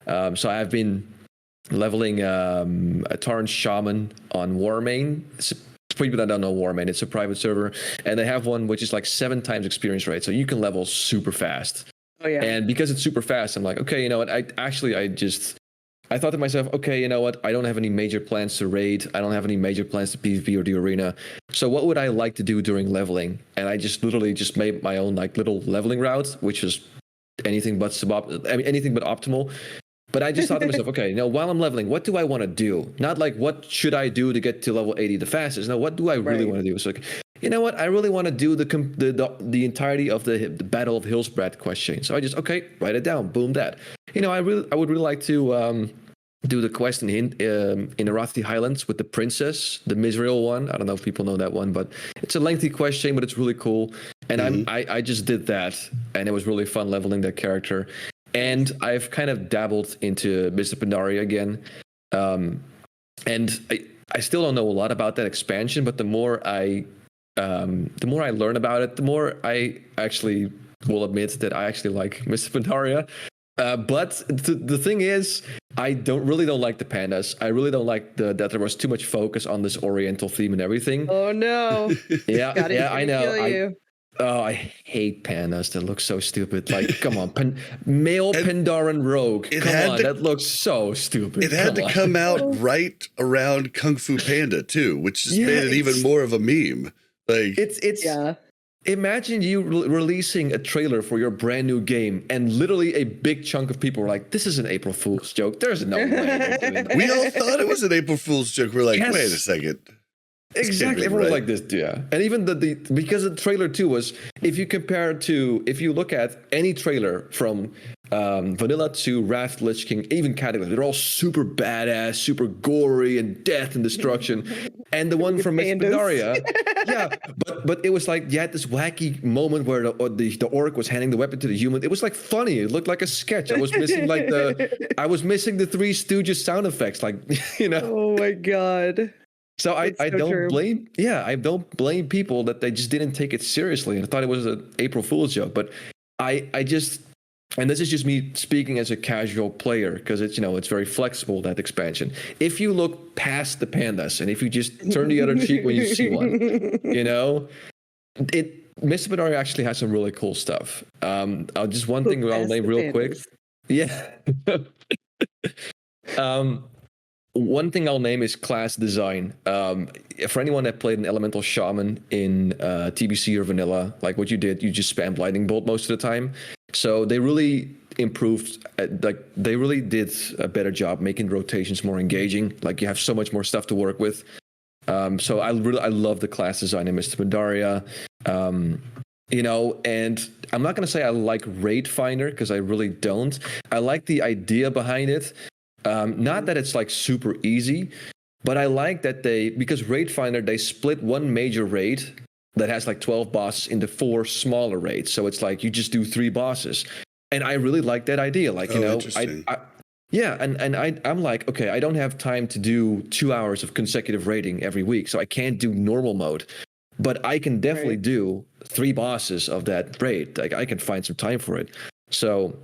C: So I've been leveling a Torrent Shaman on Warmane. For people that don't know Warmane, it's a private server, and they have one which is like 7 times experience rate, so you can level super fast.
B: Oh yeah.
C: And because it's super fast, I'm like, okay, you know what? I thought to myself, okay, you know what? I don't have any major plans to raid. I don't have any major plans to PvP or the arena. So what would I like to do during leveling? And I just literally just made my own like little leveling route, which is anything but optimal. But I just thought to myself, okay, you know, while I'm leveling, what do I want to do? Not like what should I do to get to level 80 the fastest? No, what do I really want to do? So like, you know what? I really want to do the entirety of the Battle of Hillsbrad quest chain. So I just write it down. Boom, that. You know, I would really like to do the quest in Arathi Highlands with the princess, the Misrael one. I don't know if people know that one, but it's a lengthy quest chain, but it's really cool. And I just did that, and it was really fun leveling that character. And I've kind of dabbled into Mr. Pandaria again. And I still don't know a lot about that expansion, but the more I learn about it, the more I actually will admit that I actually like Mr. Pandaria. But the thing is, I don't like the pandas. I really don't like that there was too much focus on this Oriental theme and everything.
B: Oh no!
C: Yeah, I know. Oh, I hate pandas that look so stupid. Like, come on, male Pandaren rogue. Come on, that looks so stupid.
A: It had to come out right around Kung Fu Panda too, which just made it even more of a meme. Like
C: it's Imagine you releasing a trailer for your brand new game, and literally a big chunk of people were like, "This is an April Fool's joke. There's no way."
A: We all thought it was an April Fool's joke. We're like,
C: yes.
A: Wait a second.
C: Exactly. Everyone was like this, yeah. And even because the trailer too was, if you look at any trailer from Vanilla to Wrath, Lich King, even Catalyst, they're all super badass, super gory, and death and destruction. And the one from Miss Pandaria, but it was like you had this wacky moment where the orc was handing the weapon to the human. It was like funny. It looked like a sketch. I was missing the Three Stooges sound effects, like
B: Oh my god.
C: So I don't blame people that they just didn't take it seriously and thought it was an April Fool's joke. But I just, and this is just me speaking as a casual player, because it's it's very flexible, that expansion. If you look past the pandas and if you just turn the other cheek when you see one, Mr. Pandaria actually has some really cool stuff. Just one thing I'll name real quick. Yeah. One thing I'll name is class design. For anyone that played an Elemental Shaman in TBC or Vanilla, like what you did, you just spammed Lightning Bolt most of the time. So they really improved, they really did a better job making rotations more engaging. Like you have so much more stuff to work with. So I love the class design in Mr. Pandaria. And I'm not going to say I like Raid Finder, because I really don't. I like the idea behind it. Not that it's like super easy, but I like that because Raid Finder, they split one major raid that has like 12 bosses into 4 smaller raids. So it's like you just do 3 bosses. And I really like that idea. Like,
A: interesting.
C: I'm like, okay, I don't have time to do 2 hours of consecutive raiding every week. So I can't do normal mode, but I can definitely do 3 bosses of that raid. Like I can find some time for it. So,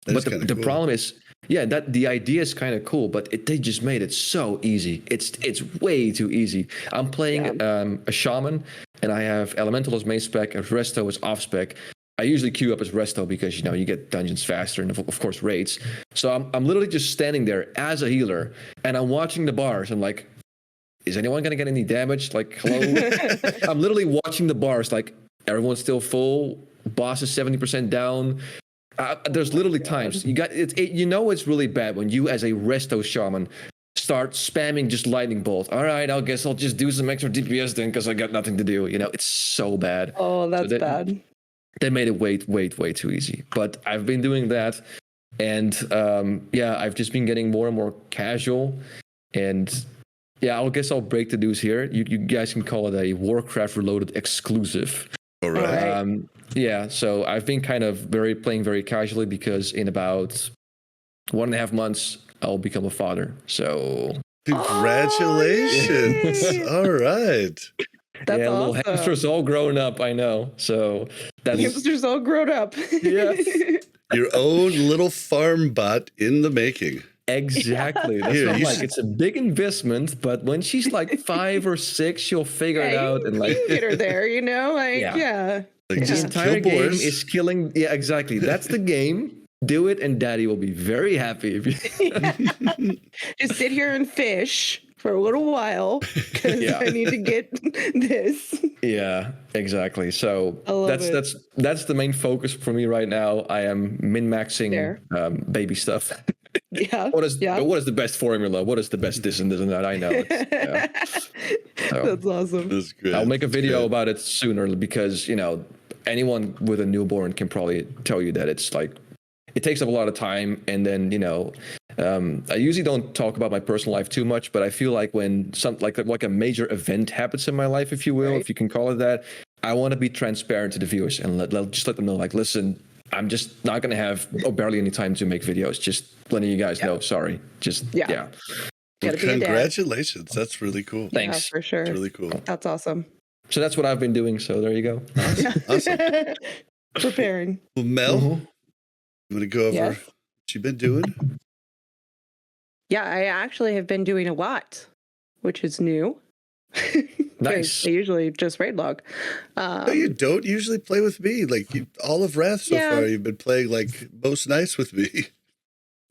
C: but the problem is, that the idea is kind of cool, but they just made it so easy. It's way too easy. I'm playing a shaman, and I have elemental as main spec, and resto as off spec. I usually queue up as resto because you get dungeons faster and of course raids. So I'm literally just standing there as a healer, and I'm watching the bars. I'm like, is anyone gonna get any damage? Like, hello? I'm literally watching the bars. Like, everyone's still full. Boss is 70% down. There's literally times it's really bad when you as a resto shaman start spamming just lightning bolt. All right, I guess I'll just do some extra DPS then because I got nothing to do. It's so bad.
B: Oh, that's bad.
C: They made it way too easy. But I've been doing that, and I've just been getting more and more casual. And I guess I'll break the news here. You guys can call it a Warcraft Reloaded exclusive.
A: All right.
C: So I've been kind of playing very casually because in about 1.5 months I'll become a father. So
A: congratulations! All right.
B: That's awesome.
C: Little hamsters all grown up. I know. So
B: hamsters all grown up.
C: Yes.
A: Your own little farm bot in the making.
C: Exactly. That's what I'm like. It's a big investment, but when she's like 5 or 6, she'll figure it out and
B: you get her there.
A: Like,
C: the entire game is killing. Yeah, exactly. That's the game. Do it, and Daddy will be very happy.
B: Just sit here and fish for a little while because I need to get this.
C: Yeah, exactly. So that's the main focus for me right now. I am min-maxing baby stuff.
B: Yeah.
C: What is the best formula? What is the best this and that? I know.
B: That's awesome.
A: That's good.
C: I'll make a video about it sooner because anyone with a newborn can probably tell you that it's like it takes up a lot of time, and then I usually don't talk about my personal life too much, but I feel like when like a major event happens in my life, if you will, if you can call it that, I want to be transparent to the viewers and let them know, like, listen, I'm just not going to have barely any time to make videos. Just letting you guys know. Sorry.
A: Well, congratulations. That's really cool.
C: Thanks.
B: Yeah, for sure.
A: That's really cool.
B: That's awesome.
C: So that's what I've been doing. So there you go.
A: Awesome.
B: Preparing.
A: Well, Mel, I'm going to go over what you've been doing.
B: Yeah, I actually have been doing a lot, which is new.
C: Nice.
B: I usually just raid log.
A: No, you don't usually play with me. Like all of Wrath so far, you've been playing like most nights with me.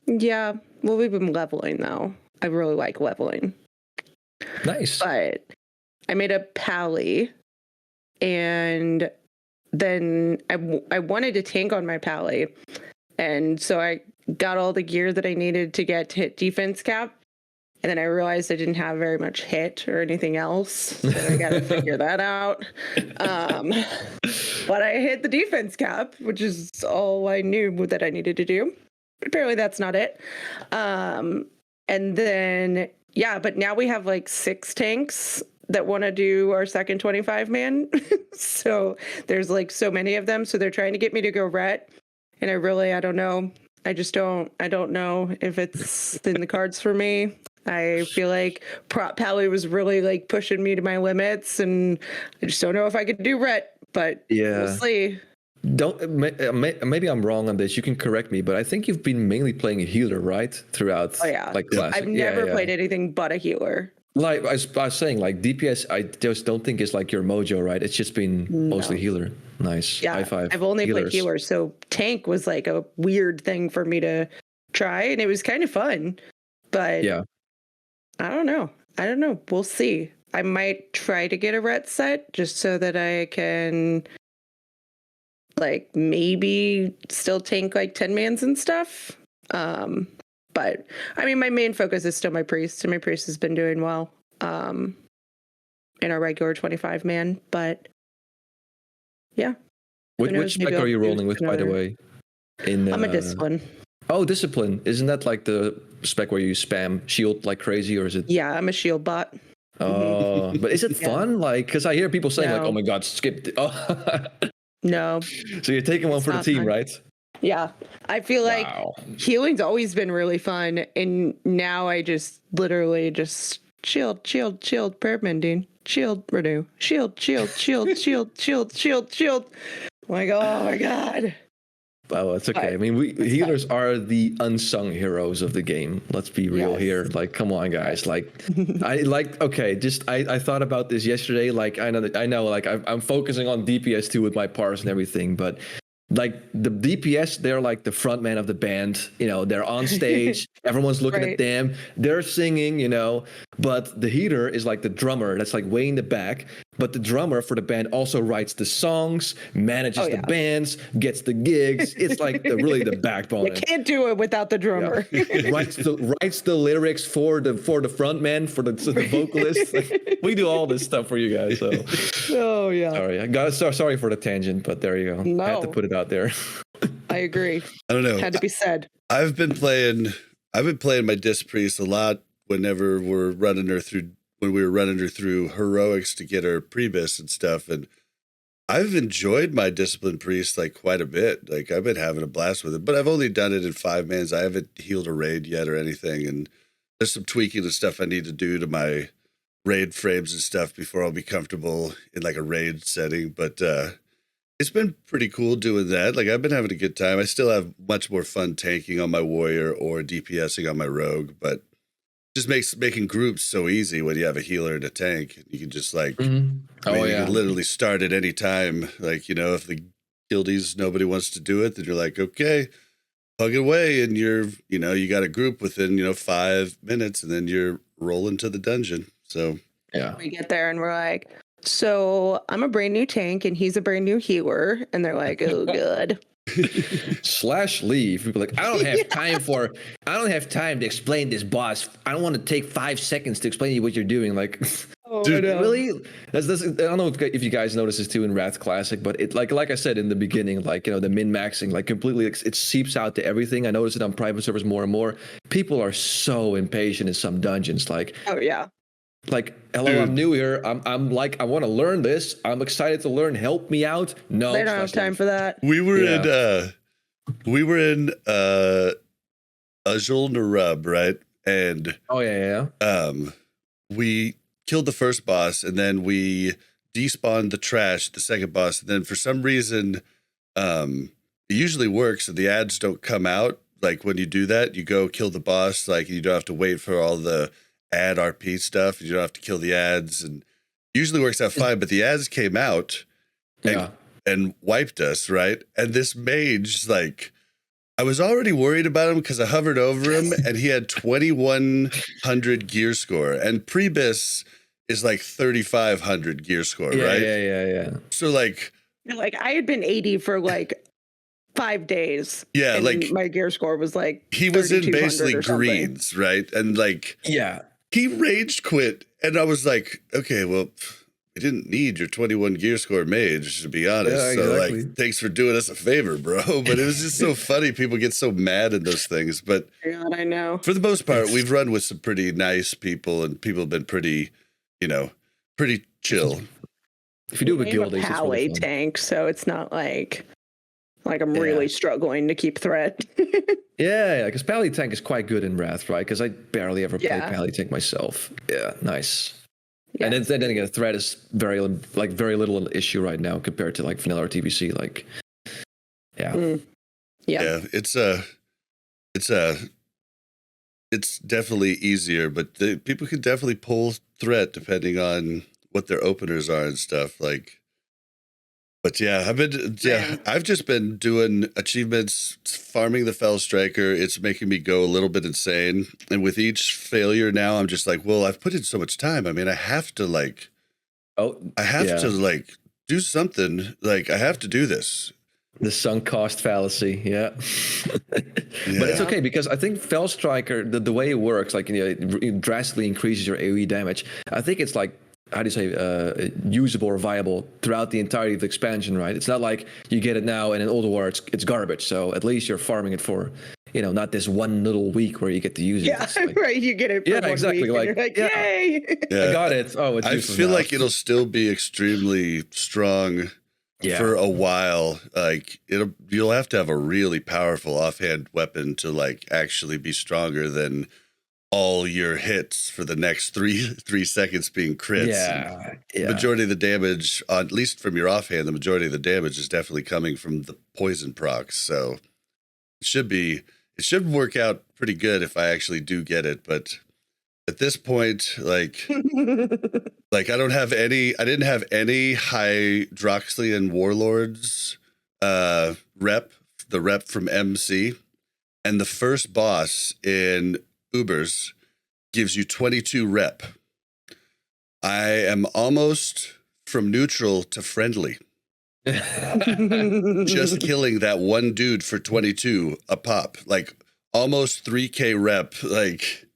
B: Yeah. Well, we've been leveling though. I really like leveling.
C: Nice.
B: But I made a pally, and then I wanted to tank on my pally, and so I got all the gear that I needed to get to hit defense cap. And then I realized I didn't have very much hit or anything else. So I got to figure that out. But I hit the defense cap, which is all I knew that I needed to do. But apparently that's not it. And then, but now we have like 6 tanks that want to do our second 25 man. So there's like so many of them. So they're trying to get me to go ret. And I don't know. I don't know if it's in the cards for me. I feel like Prop Pally was really like pushing me to my limits, and I just don't know if I could do ret, but we'll see.
C: Maybe I'm wrong on this. You can correct me, but I think you've been mainly playing a healer, right? Throughout, like classic.
B: I've never played anything but a healer.
C: Like I was saying, like DPS, I just don't think it's like your mojo, right? It's just been mostly healer. Nice.
B: Yeah,
C: High five.
B: I've only played healer, so tank was like a weird thing for me to try, and it was kind of fun. But I don't know. We'll see. I might try to get a ret set just so that I can like maybe still tank like 10 mans and stuff. But I mean, my main focus is still my priest, and my priest has been doing well in our regular 25 man. But yeah.
C: Which spec are you rolling with, by the way?
B: I'm a discipline.
C: Oh, discipline. Isn't that like the spec where you spam shield like crazy, or is it?
B: Yeah, I'm a shield bot.
C: Oh, but is it fun? Like, because I hear people saying like, "Oh my god, skip."
B: No.
C: So you're taking one for the team,
B: fun.
C: Right?
B: Yeah, I feel like healing's always been really fun, and now I just literally just shield, prayer mending, shield, renew, shield. Like, oh my god.
C: Well, it's okay. I mean, healers are the unsung heroes of the game. Let's be real here. Like, come on, guys. Like, I thought about this yesterday. Like, I know. Like, I'm focusing on DPS too with my parse and everything, but like the DPS, they're like the front man of the band. You know, they're on stage. Everyone's looking at them. They're singing. You know, but the healer is like the drummer. That's like way in the back. But the drummer for the band also writes the songs, manages the bands, gets the gigs. It's like really the backbone.
B: You can't do it without the drummer.
C: Yeah. writes the lyrics for the front man, for the vocalist. We do all this stuff for you guys. So.
B: Oh yeah.
C: Sorry for the tangent, but there you go.
B: No.
C: I had to put it out there.
B: I agree.
A: I don't know.
B: Had to be said.
A: I've been playing my Disc Priest a lot whenever we were running her through heroics to get her prebis and stuff, and I've enjoyed my Discipline Priest like quite a bit. Like I've been having a blast with it, but I've only done it in 5 mans. I haven't healed a raid yet or anything, and there's some tweaking and stuff I need to do to my raid frames and stuff before I'll be comfortable in like a raid setting. But it's been pretty cool doing that. Like I've been having a good time. I still have much more fun tanking on my warrior or DPSing on my rogue, but just makes making groups so easy when you have a healer and a tank. You can just like, you can literally start at any time. Like, you know, if the guildies, nobody wants to do it, then you're like, okay, plug it away. And you got a group within, 5 minutes, and then you're rolling to the dungeon. So
C: yeah,
B: we get there and we're like, so I'm a brand new tank and he's a brand new healer. And they're like, oh, good.
C: /leave. People are like, I don't have time to explain this, boss. I don't want to take 5 seconds to explain to you what you're doing. Like, dude, really? That's I don't know if you guys notice this too in Wrath Classic, but it like I said in the beginning, like, the min-maxing, like completely, it seeps out to everything. I notice it on private servers more and more. People are so impatient in some dungeons. Like,
B: oh yeah.
C: Like, hello, dude. I'm new here. I'm like, I want to learn this. I'm excited to learn. Help me out. No,
B: they don't have time for that.
A: We were in Azul Narub, right? And we killed the first boss, and then we despawned the trash, the second boss, and then for some reason, it usually works, and the ads don't come out. Like when you do that, you go kill the boss, like you don't have to wait for all the ad RP stuff. You don't have to kill the ads, and Usually works out fine, but the ads came out and wiped us, right? And this mage, like, I was already worried about him because I hovered over him and he had 2,100 gear score. And Prebis is like 3,500 gear score, right?
C: Yeah.
A: So like
B: I had been 80 for like 5 days.
A: Yeah,
B: and
A: like
B: my gear score was like
A: he was in
B: 3,200
A: basically
B: or something.
A: greens, right? And like he rage quit, and I was like, okay, well, we didn't need your 21 gear score mage, to be honest.
C: Yeah,
A: so
C: exactly.
A: like, thanks for doing us a favor, bro. But it was just so funny. People get so mad in those things. But
B: God, I know.
A: For the most part, we've run with some pretty nice people, and people have been pretty, pretty chill.
C: If you do have a guild, it's
B: Pally
C: really
B: tank, so it's not like I'm really struggling to keep threat.
C: yeah, because Pally tank is quite good in Wrath, right? Because I barely ever play Pally tank myself. Yeah, nice. Yeah. And then again, threat is very little an issue right now compared to like vanilla or TBC. Like,
A: it's definitely easier, but people can definitely pull threat depending on what their openers are and stuff. Like, but I've just been doing achievements, farming the Fell Striker. It's making me go a little bit insane. And with each failure now, I'm just like, well, I've put in so much time. I mean, I have to do something. Like, I have to do this.
C: The sunk cost fallacy, But it's okay because I think Fell Striker, the way it works, like, it drastically increases your AoE damage. I think it's like, how do you say, usable or viable throughout the entirety of the expansion, right? It's not like you get it now and in Ulduar it's garbage. So at least you're farming it for, not this one little week where you get to use it.
B: Yeah, right. You get it for 1
C: exactly.
B: week and you're like, yay!
A: Yeah.
C: I got it. Oh, it's
A: I feel
C: now.
A: like it'll still be extremely strong for a while. Like you'll have to have a really powerful offhand weapon to like actually be stronger than all your hits for the next three seconds being crits.
C: Yeah.
A: Majority of the damage, at least from your offhand, the majority of the damage is definitely coming from the poison procs. So it should work out pretty good if I actually do get it. But at this point, like I didn't have any high Droxlian Warlords the rep from MC. And the first boss in Ubers gives you 22 rep. I am almost from neutral to friendly. Just killing that one dude for 22 a pop, like almost 3k rep. Like,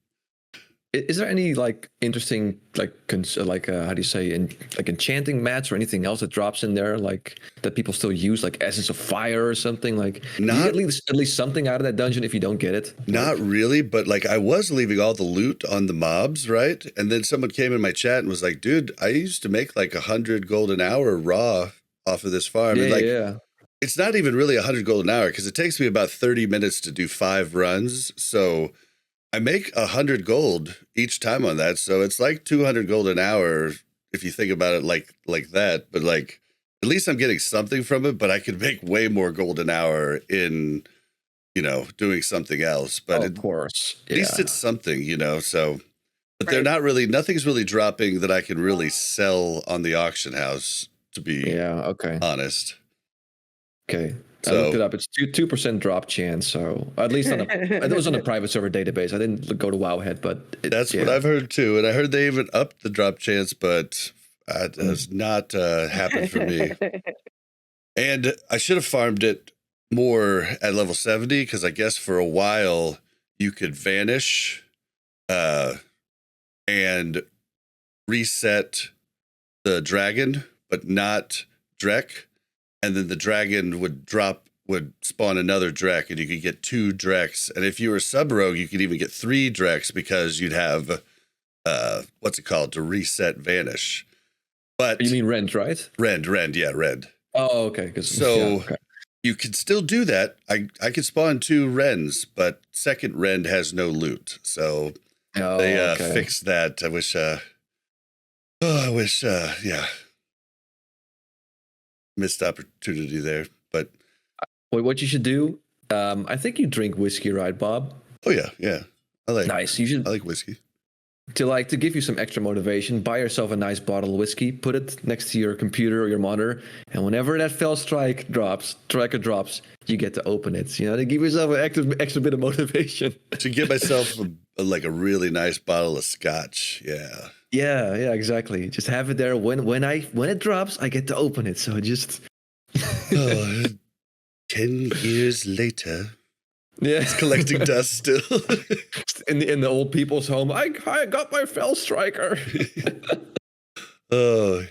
C: is there any like interesting how do you say enchanting mats or anything else that drops in there like that people still use, like Essence of Fire or something? Like, do you get at least something out of that dungeon if you don't get it?
A: Not really, but like I was leaving all the loot on the mobs, right? And then someone came in my chat and was like, "Dude, I used to make like 100 gold an hour raw off of this farm." And it's not even really 100 gold an hour because it takes me about 30 minutes to do 5 runs. So I make 100 gold each time on that. So it's like 200 gold an hour if you think about it like that. But like, at least I'm getting something from it, but I could make way more gold an hour in, doing something else. But
C: of course,
A: at least it's something, so, but they're not really, nothing's really dropping that I can really sell on the auction house, to be honest.
C: Okay. I looked it up. It's 2% drop chance. So at least it was on a private server database. I didn't go to Wowhead, but
A: that's what I've heard too. And I heard they even upped the drop chance, but it has not happened for me. And I should have farmed it more at level 70 because I guess for a while you could vanish and reset the dragon, but not Drek. And then the dragon would spawn another Drek, and you could get 2 Dreks. And if you were sub-rogue, you could even get 3 Dreks because you'd have, to reset vanish. But
C: you mean Rend, right?
A: Rend.
C: Oh, okay.
A: You could still do that. I could spawn 2 Rends, but second Rend has no loot. So they fixed that. I wish, missed opportunity there, but
C: what you should do, I think you drink whiskey, right, Bob?
A: Oh yeah, I like.
C: Nice.
A: I like whiskey.
C: to give you some extra motivation, buy yourself a nice bottle of whiskey, put it next to your computer or your monitor, and whenever that fell tracker drops, you get to open it. You know, to give yourself an extra bit of motivation.
A: To get myself a really nice bottle of scotch. Yeah.
C: Yeah, exactly. Just have it there. When it drops, I get to open it. So just
A: 10 years later.
C: Yeah,
A: it's collecting dust still.
C: in the old people's home. I got my fell striker.
A: Oh,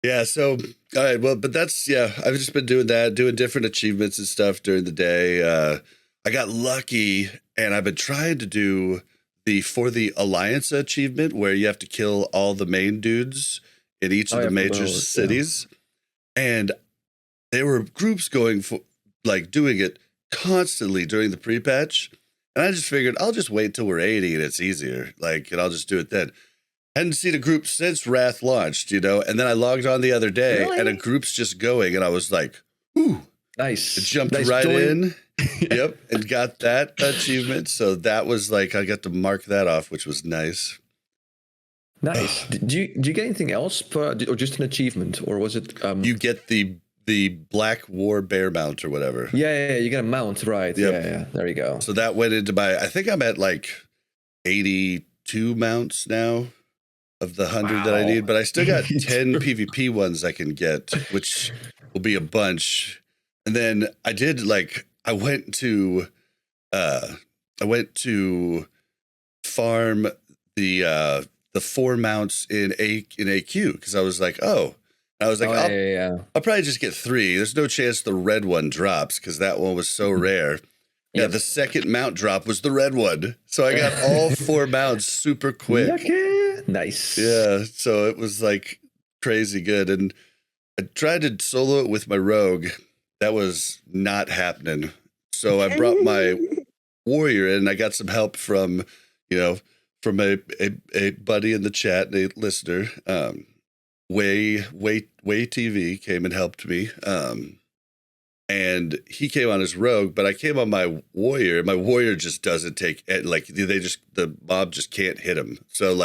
A: yeah. So, all right. Well, but that's I've just been doing that, doing different achievements and stuff during the day. I got lucky, and I've been trying to do for the Alliance achievement where you have to kill all the main dudes in each of the major cities, and there were groups going for doing it constantly during the pre-patch, and I just figured I'll just wait till we're 80 and it's easier, and I'll just do it then. Hadn't seen a group since Wrath launched, and then I logged on the other day and a group's just going, and I was like, ooh,
C: nice.
A: It jumped right in. Yep, and got that achievement. So that was I got to mark that off, which was nice.
C: Nice. Did you get anything else or just an achievement, or was it
A: you get the Black War Bear mount or whatever.
C: Yeah, you get a mount, right? Yep. Yeah, there you go.
A: So that went into I think I'm at 82 mounts now of the 100 that I need, but I still got 10 PvP ones I can get, which will be a bunch. And then I did I went to farm the 4 mounts in AQ because I was I'll probably just get 3. There's no chance the red one drops because that one was so rare. Yep. Yeah, the second mount drop was the red one. So I got all 4 mounts super quick.
C: Okay. Nice.
A: Yeah, so it was crazy good. And I tried to solo it with my rogue. That was not happening. So I brought my warrior in. I got some help from a buddy in the chat, a listener. Way TV came and helped me. And he came on his rogue, but I came on my warrior. My warrior just doesn't take the mob just can't hit him. So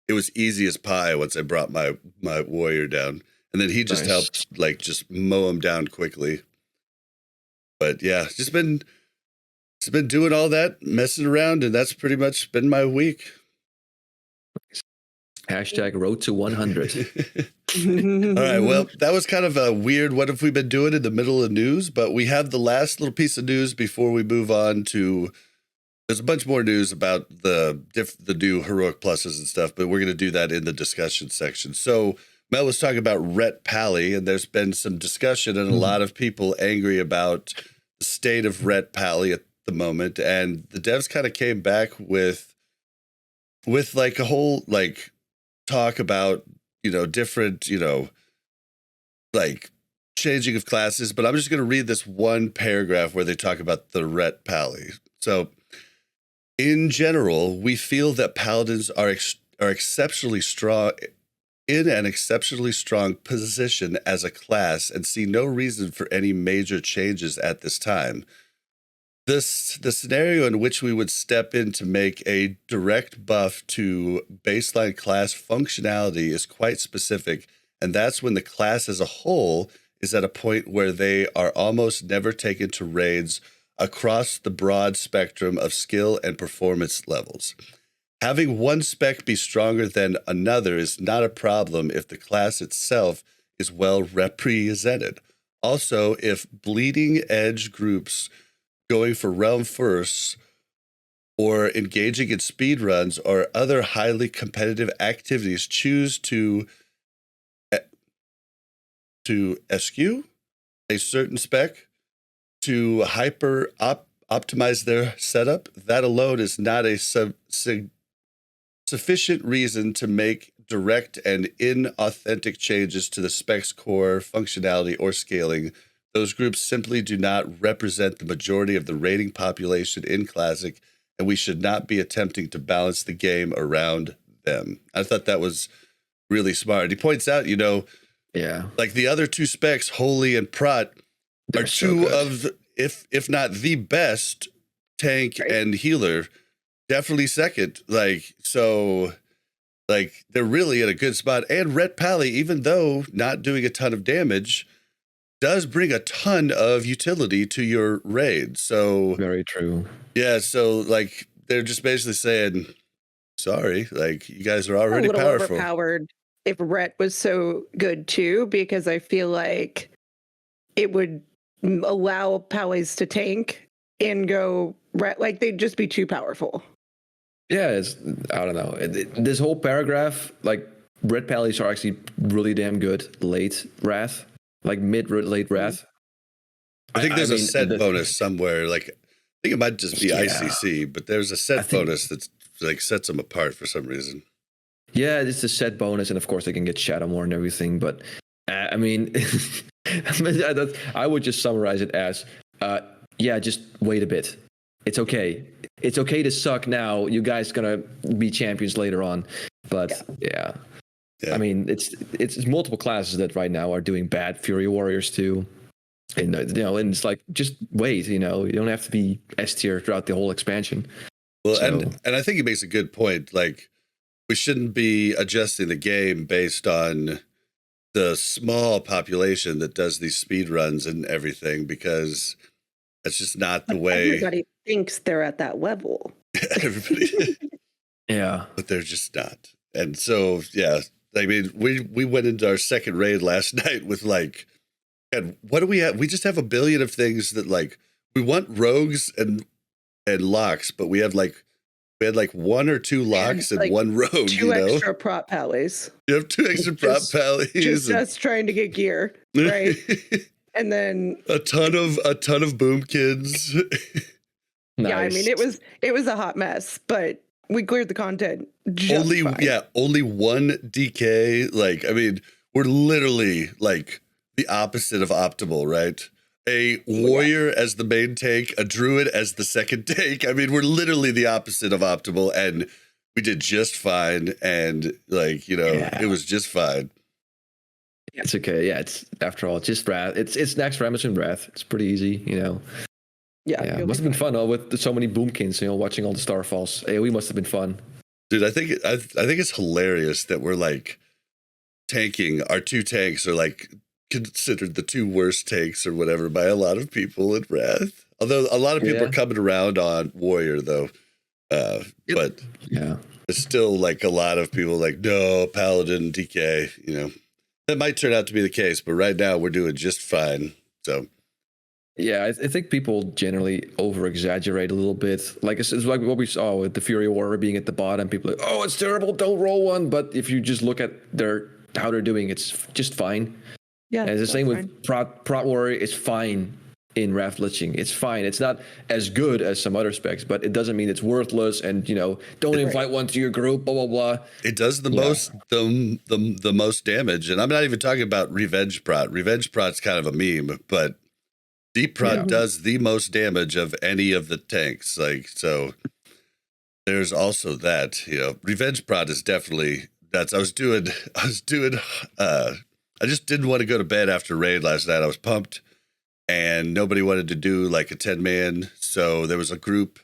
A: it was easy as pie once I brought my warrior down. And then he just helped just mow him down quickly. But yeah, just been doing all that, messing around, and that's pretty much been my week.
C: Hashtag road to 100.
A: All right, well, that was kind of a weird what have we been doing in the middle of news, but we have the last little piece of news before we move on to, there's a bunch more news about the new heroic pluses and stuff, but we're going to do that in the discussion section. So Mel was talking about Ret Pally, and there's been some discussion and a lot of people angry about the state of Ret Pally at the moment, and the devs kind of came back with a whole talk about different changing of classes, but I'm just going to read this one paragraph where they talk about the Ret Pally. So in general, we feel that paladins are exceptionally strong in an exceptionally strong position as a class and see no reason for any major changes at this time. The scenario in which we would step in to make a direct buff to baseline class functionality is quite specific, and that's when the class as a whole is at a point where they are almost never taken to raids across the broad spectrum of skill and performance levels. Having one spec be stronger than another is not a problem if the class itself is well represented. Also, if bleeding edge groups going for realm firsts or engaging in speed runs or other highly competitive activities choose to eschew a certain spec to hyper optimize their setup, that alone is not a sufficient reason to make direct and inauthentic changes to the spec's core functionality or scaling. Those groups simply do not represent the majority of the raiding population in Classic, and we should not be attempting to balance the game around them. I thought that was really smart. He points out, the other 2 specs, Holy and Prot, are two of, if not the best tank and healer definitely second. Like, so, like, they're really in a good spot. And Ret Pally, even though not doing a ton of damage, does bring a ton of utility to your raid. So
C: Very true.
A: yeah, so like they're just basically saying, sorry, like you guys are already
B: a little
A: powerful.
B: overpowered if Ret was so good too, because I feel like it would allow Pallies to tank and go Ret, like they'd just be too powerful.
C: Yeah, I don't know. This whole paragraph, like Red Pallies are actually really damn good late Wrath, like late Wrath.
A: I think there's a set bonus somewhere. Like I think it might just be ICC, but there's a set bonus that's like sets them apart for some reason.
C: Yeah, it's a set bonus, and of course they can get Shadow more and everything. But I mean, I would just summarize it as, yeah, just wait a bit. It's okay. It's okay to suck now. You guys gonna be champions later on. But yeah. I mean, it's multiple classes that right now are doing bad. Fury Warriors too. And and it's like, just wait. You don't have to be S tier throughout the whole expansion.
A: Well, and I think he makes a good point. Like, we shouldn't be adjusting the game based on the small population that does these speed runs and everything, because that's just not the way.
B: Everybody thinks they're at that level.
A: Everybody,
C: yeah,
A: but they're just not. And so, yeah, I mean, we went into our second raid last night with like, and what do we have? We just have a billion of things that like we want rogues and locks, but we had like one or two locks and like one rogue.
B: Two extra prop pallies.
A: You have two extra prop pallies.
B: Just us trying to get gear, right? And then
A: a ton of boom kids.
C: Nice.
B: Yeah, I mean it was a hot mess, but we cleared the content.
A: Only one DK. Like, I mean, we're literally like the opposite of optimal, right? A warrior as the main tank, a druid as the second tank. I mean, we're literally the opposite of optimal, and we did just fine. And like, it was just fine.
C: It's okay. Yeah, it's after all just Wrath. It's next for Amazon Wrath. It's pretty easy, Yeah, it must have been fun with so many boomkins, watching all the starfalls. AoE must have been fun.
A: Dude, I think it's hilarious that we're like tanking. Our two tanks are like considered the two worst tanks or whatever by a lot of people in Wrath. Although a lot of people are coming around on Warrior though. But it's still like a lot of people like, no, Paladin, DK, that might turn out to be the case, but right now we're doing just fine. So
C: yeah, I think people generally over-exaggerate a little bit. Like it's like what we saw with the Fury Warrior being at the bottom. People are like, oh, it's terrible, don't roll one. But if you just look at how they're doing, it's just fine. Yeah, and it's the same with Prot Warrior. It's fine in Wrath Liching. It's fine. It's not as good as some other specs, but it doesn't mean it's worthless. And don't invite one to your group. Blah blah blah.
A: It does the most the most damage, and I'm not even talking about Revenge Prot. Revenge Prot's kind of a meme, but Deep Prot does the most damage of any of the tanks. Like, so there's also that. Revenge Prot is definitely that's. I just didn't want to go to bed after raid last night. I was pumped, and nobody wanted to do like a 10-man. So there was a group.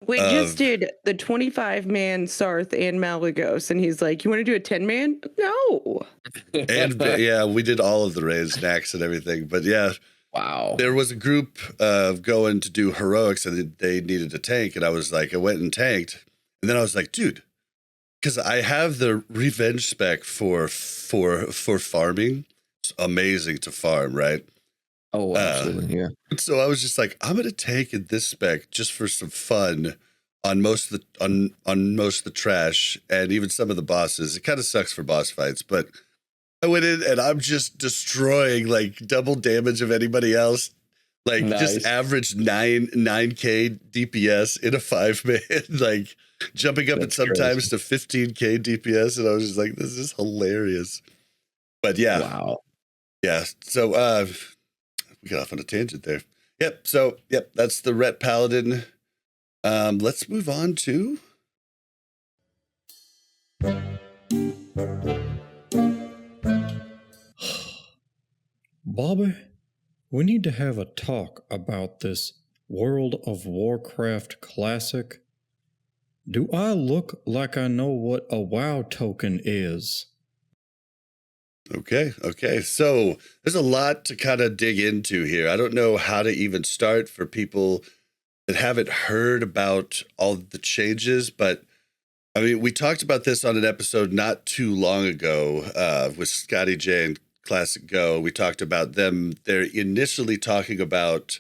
B: We just did the 25-man Sarth and Malagos, and he's like, "You want to do a 10-man?" No.
A: And we did all of the raids, snacks and everything. But yeah,
C: wow.
A: There was a group going to do heroics, and they needed a tank, and I was like, I went and tanked, and then I was like, dude. Because I have the revenge spec for farming. It's amazing to farm, right?
C: Oh, absolutely, yeah.
A: So I was just like, I'm gonna tank in this spec just for some fun on most of the trash and even some of the bosses. It kind of sucks for boss fights, but I went in and I'm just destroying like double damage of anybody else. Like just average 9k DPS in a 5-man, like jumping up sometimes to 15k DPS, and I was just like, this is hilarious. But yeah.
C: Wow.
A: Yeah. So we got off on a tangent there. Yep. So that's the Ret Paladin. Let's move on to
E: Bobby, we need to have a talk about this World of Warcraft Classic. Do I look like I know what a WoW token is?
A: Okay. So there's a lot to kind of dig into here. I don't know how to even start for people that haven't heard about all the changes, but I mean, we talked about this on an episode not too long ago with Scotty J and Classic Go. We talked about them. They're initially talking about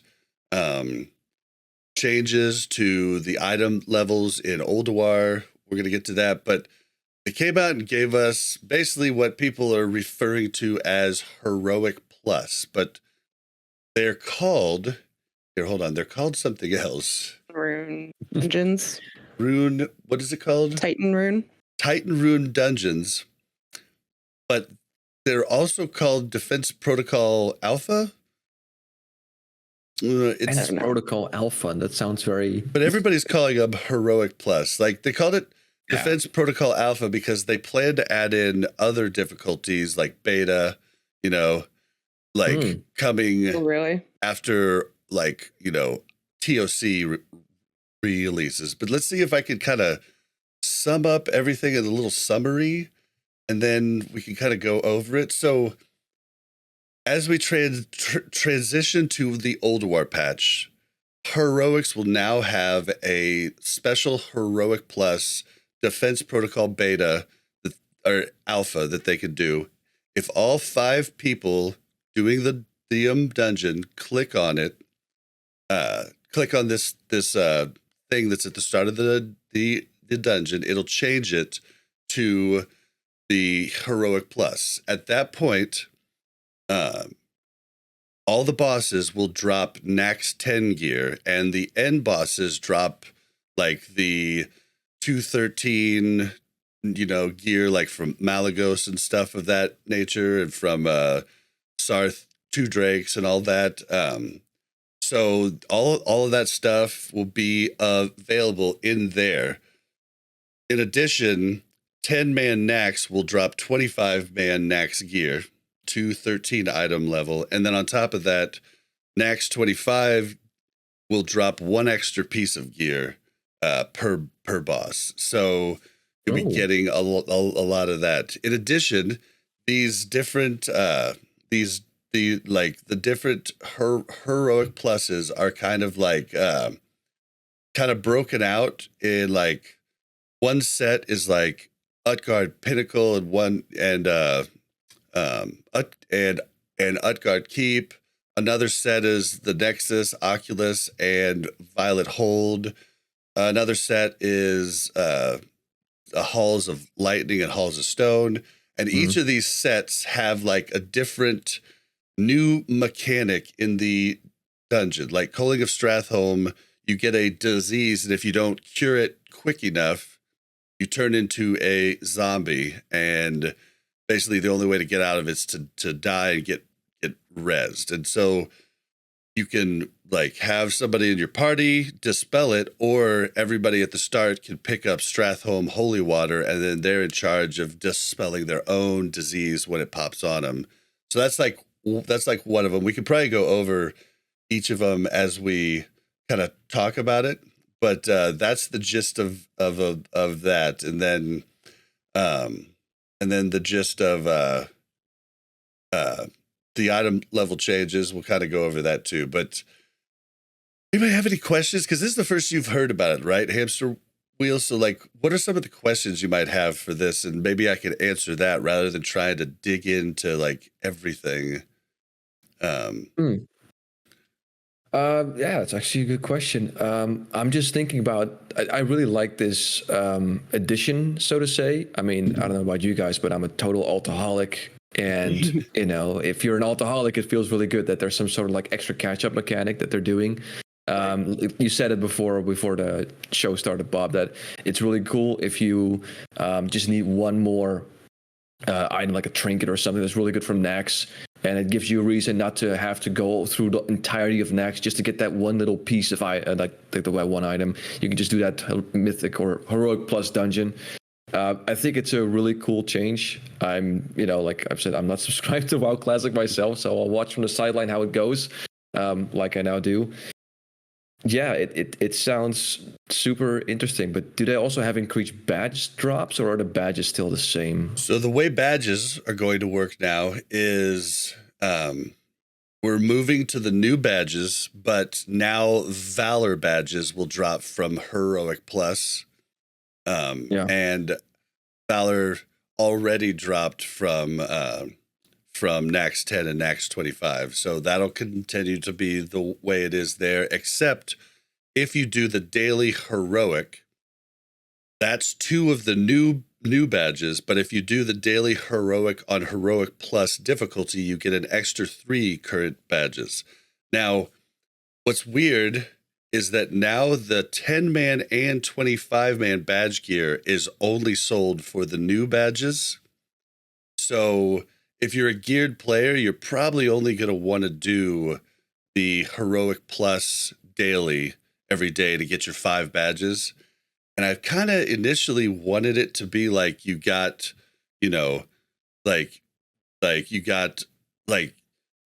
A: changes to the item levels in Ulduar. We're going to get to that, but they came out and gave us basically what people are referring to as Heroic Plus, but they're called, here, hold on, they're called something else.
B: Rune dungeons.
A: Rune, what is it called?
B: Titan Rune.
A: Titan Rune dungeons, but they're also called Defense Protocol Alpha.
C: It's Protocol Alpha. That sounds very.
A: But everybody's calling them Heroic Plus. Like they called it Defense Protocol Alpha because they plan to add in other difficulties like beta, you know, like coming
B: really
A: after like, you know, TOC releases. But let's see if I could kind of sum up everything in a little summary and then we can kind of go over it. So as we transition to the Ulduar patch, Heroics will now have a special Heroic Plus Defense Protocol Beta or Alpha that they can do. If all 5 people doing the dungeon click on it, click on this thing that's at the start of the dungeon, it'll change it to the Heroic Plus. At that point, all the bosses will drop Nax 10 gear, and the end bosses drop like the 213, you know, gear like from Malagos and stuff of that nature, and from Sarth 2 Drakes and all that. So all of that stuff will be available in there. In addition, 10-man Nax will drop 25-man Nax gear to 13 item level. And then on top of that, Nax 25 will drop 1 extra piece of gear per boss. So you'll be getting a lot of that. In addition, these different the different Heroic Pluses are kind of like kind of broken out in like one set is like Utgard Pinnacle and Utgard Keep. Another set is the Nexus, Oculus, and Violet Hold. Another set is Halls of Lightning and Halls of Stone. And each of these sets have like a different new mechanic in the dungeon. Like Culling of Stratholme, you get a disease, and if you don't cure it quick enough, you turn into a zombie, and basically the only way to get out of it is to die and get rezzed. And so you can like have somebody in your party dispel it, or everybody at the start can pick up Stratholme Holy Water, and then they're in charge of dispelling their own disease when it pops on them. So that's like one of them. We could probably go over each of them as we kind of talk about it, but that's the gist of that. And then the gist of the item level changes. We'll kind of go over that too. But anybody have any questions? Because this is the first you've heard about it, right, Hamsterwheel? So like, what are some of the questions you might have for this? And maybe I could answer that rather than trying to dig into like everything.
C: Yeah, it's actually a good question. I'm just thinking about, I really like this addition, so to say. I mean, I don't know about you guys, but I'm a total altaholic. And, you know, if you're an altaholic, it feels really good that there's some sort of like extra catch-up mechanic that they're doing. You said it before the show started, Bob, that it's really cool if you just need one more item, like a trinket or something that's really good from Nax, and it gives you a reason not to have to go through the entirety of Nax just to get that one little piece of like the one item. You can just do that mythic or Heroic Plus dungeon. I think it's a really cool change. I'm, you know, like I've said, I'm not subscribed to WoW Classic myself, so I'll watch from the sideline how it goes, like I now do. Yeah, it sounds super interesting, but do they also have increased badge drops, or are the badges still the same?
A: So the way badges are going to work now is we're moving to the new badges, but now Valor badges will drop from Heroic Plus. And Valor already dropped from Nax 10 and Nax 25. So that'll continue to be the way it is there, except if you do the daily heroic, that's 2 of the new badges. But if you do the daily heroic on Heroic Plus difficulty, you get an extra 3 current badges. Now, what's weird is that now the 10-man and 25-man badge gear is only sold for the new badges. So if you're a geared player, you're probably only going to want to do the Heroic Plus daily every day to get your 5 badges. And I kind of initially wanted it to be like you got, you know, like you got, like,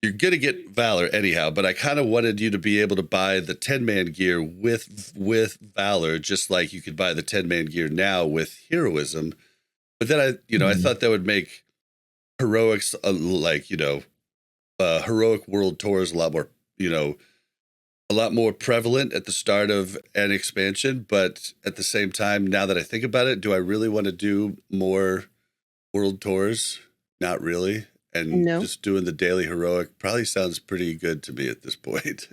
A: you're going to get Valor anyhow, but I kind of wanted you to be able to buy the 10-man gear with Valor, just like you could buy the 10-man gear now with Heroism. But then I thought that would make heroics heroic world tours a lot more prevalent at the start of an expansion. But at the same time, now that I think about it, do I really want to do more world tours? Not really. And just doing the daily heroic probably sounds pretty good to me at this point.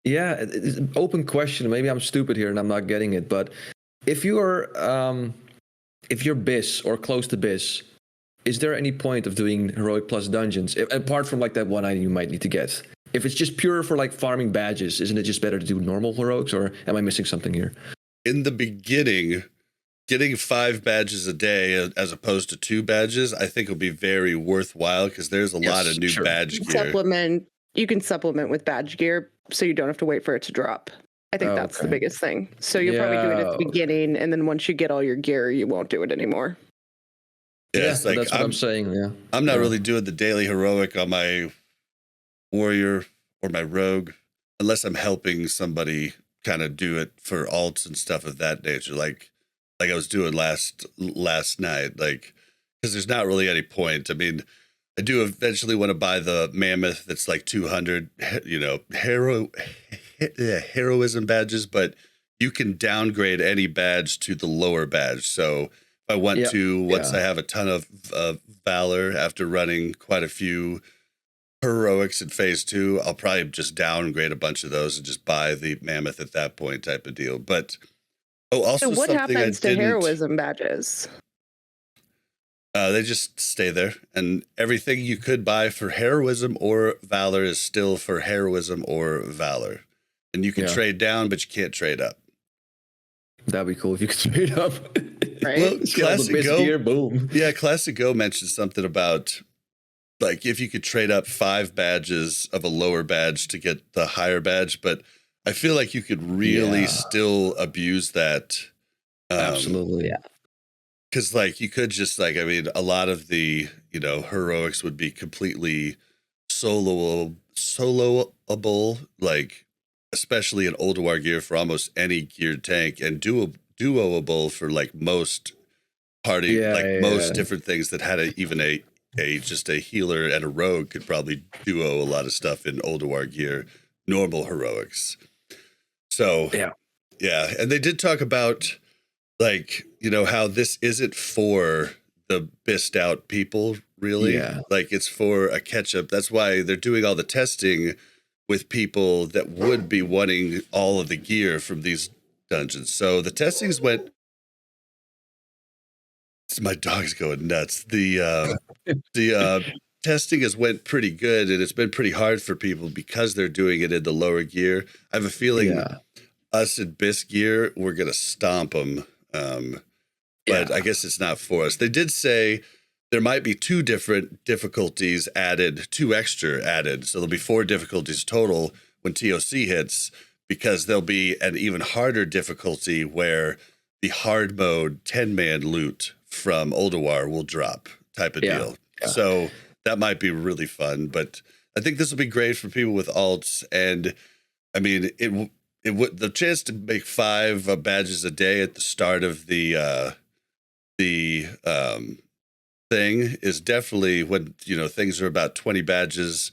C: Yeah, it's an open question. Maybe I'm stupid here and I'm not getting it. But if you're BIS or close to BIS, is there any point of doing Heroic Plus dungeons apart from like that one item you might need to get? If it's just pure for like farming badges, isn't it just better to do normal heroics, or am I missing something here?
A: In the beginning, getting 5 badges a day as opposed to 2 badges, I think will be very worthwhile because there's a lot of new badge gear.
B: You can supplement with badge gear so you don't have to wait for it to drop. I think that's the biggest thing. So you'll probably do it at the beginning, and then once you get all your gear, you won't do it anymore.
A: Yeah,
C: that's what I'm saying. Yeah,
A: I'm not really doing the daily heroic on my warrior or my rogue unless I'm helping somebody kind of do it for alts and stuff of that nature, like I was doing last night, like, because there's not really any point. I mean, I do eventually want to buy the mammoth that's like 200, heroism badges, but you can downgrade any badge to the lower badge. So if I want to, once I have a ton of Valor after running quite a few heroics in phase 2, I'll probably just downgrade a bunch of those and just buy the mammoth at that point type of deal. But also,
B: so what happens to heroism badges?
A: They just stay there, and everything you could buy for heroism or Valor is still for heroism or Valor, and you can trade down, but you can't trade up.
C: That'd be cool if you could trade up.
B: Right?
A: Well, Classic Go,
C: gear, boom.
A: Yeah, Classic Go mentioned something about like if you could trade up 5 badges of a lower badge to get the higher badge, but I feel like you could really still abuse that.
C: Absolutely, yeah.
A: Because like you could just like, I mean, a lot of the heroics would be completely soloable, like especially in Ulduar gear for almost any geared tank, and duoable for like most most different things that had even a healer and a rogue could probably duo a lot of stuff in Ulduar gear, normal heroics. So yeah, and they did talk about like, how this isn't for the BIS'd out people, really. Yeah. Like it's for a catch up. That's why they're doing all the testing with people that would be wanting all of the gear from these dungeons. So the testings went. My dog's going nuts. The testing has went pretty good, and it's been pretty hard for people because they're doing it in the lower gear. I have a feeling us in BIS gear, we're gonna stomp them. But I guess it's not for us. They did say there might be 2 different difficulties added, 2 extra added. So there'll be 4 difficulties total when TOC hits, because there'll be an even harder difficulty where the hard mode 10-man loot from Ulduar will drop type of deal. Yeah. So that might be really fun, but I think this will be great for people with alts. And I mean, it would the chance to make 5 badges a day at the start of the thing is definitely when things are about 20 badges.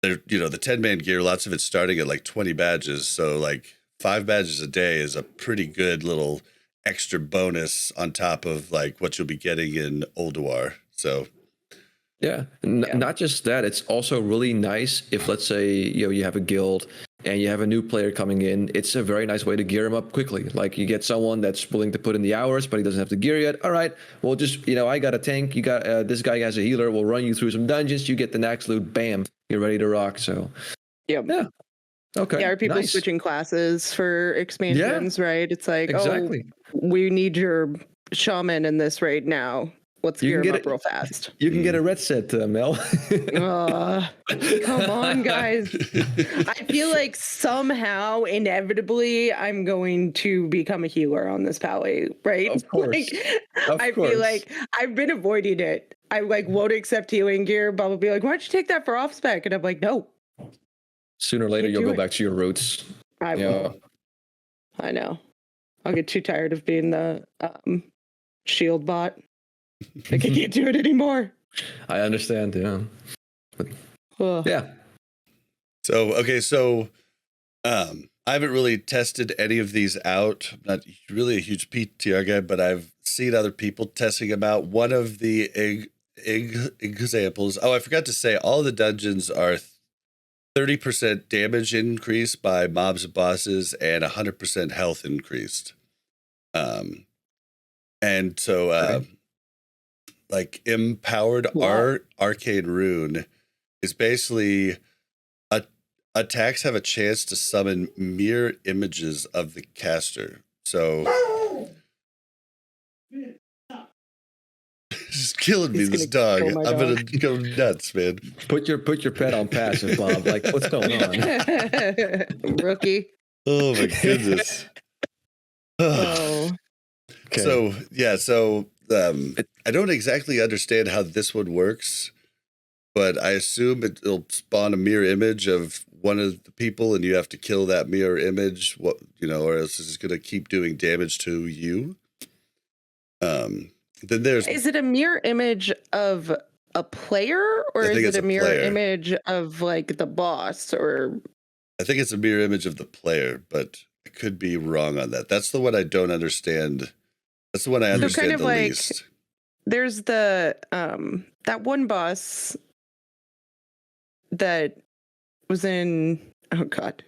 A: They're the 10-man gear, lots of it's starting at like 20 badges, so like 5 badges a day is a pretty good little extra bonus on top of like what you'll be getting in Ulduar. So
C: yeah, not just that, it's also really nice if, let's say, you have a guild and you have a new player coming in. It's a very nice way to gear him up quickly. Like, you get someone that's willing to put in the hours, but he doesn't have the gear yet. All right, well, just I got a tank, you got this guy has a healer, we'll run you through some dungeons, you get the next loot, bam, you're ready to rock. So
B: yeah.
C: Okay.
B: Yeah, are people
C: nice.
B: switching classes for expansions, right? It's like,
C: exactly.
B: We need your shaman in this raid now. Let's gear him up real fast.
C: You can get a red set, Mel.
B: Come on, guys. I feel like somehow, inevitably, I'm going to become a healer on this pally, right?
C: Of course.
B: I feel like I've been avoiding it. I won't accept healing gear. Bob will be like, why don't you take that for off spec? And I'm like, no.
C: Sooner or later, you'll go back to your roots.
B: I will. I know. I'll get too tired of being the shield bot. I can't do it anymore.
C: I understand, yeah. But, yeah.
A: So I haven't really tested any of these out. I'm not really a huge PTR guy, but I've seen other people testing them out. One of the examples. Oh, I forgot to say, all the dungeons are 30% damage increase by mobs and bosses and 100% health increased. And so like empowered arcane rune is basically attacks have a chance to summon mirror images of the caster. So just killing me, this dog. I'm gonna go nuts, man.
C: Put your pet on passive, Bob. Like, what's going on?
B: Rookie.
A: Oh my goodness.
B: Oh.
C: Okay.
A: So I don't exactly understand how this one works, but I assume it'll spawn a mirror image of one of the people, and you have to kill that mirror image. Or else it's going to keep doing damage to you. Then there's.
B: Is it a mirror image of a player, or is it a mirror image of like the boss? Or
A: I think it's a mirror image of the player, but I could be wrong on that. That's the one I don't understand. That's the one I understand kind of the least.
B: There's the that one boss that was in, oh god,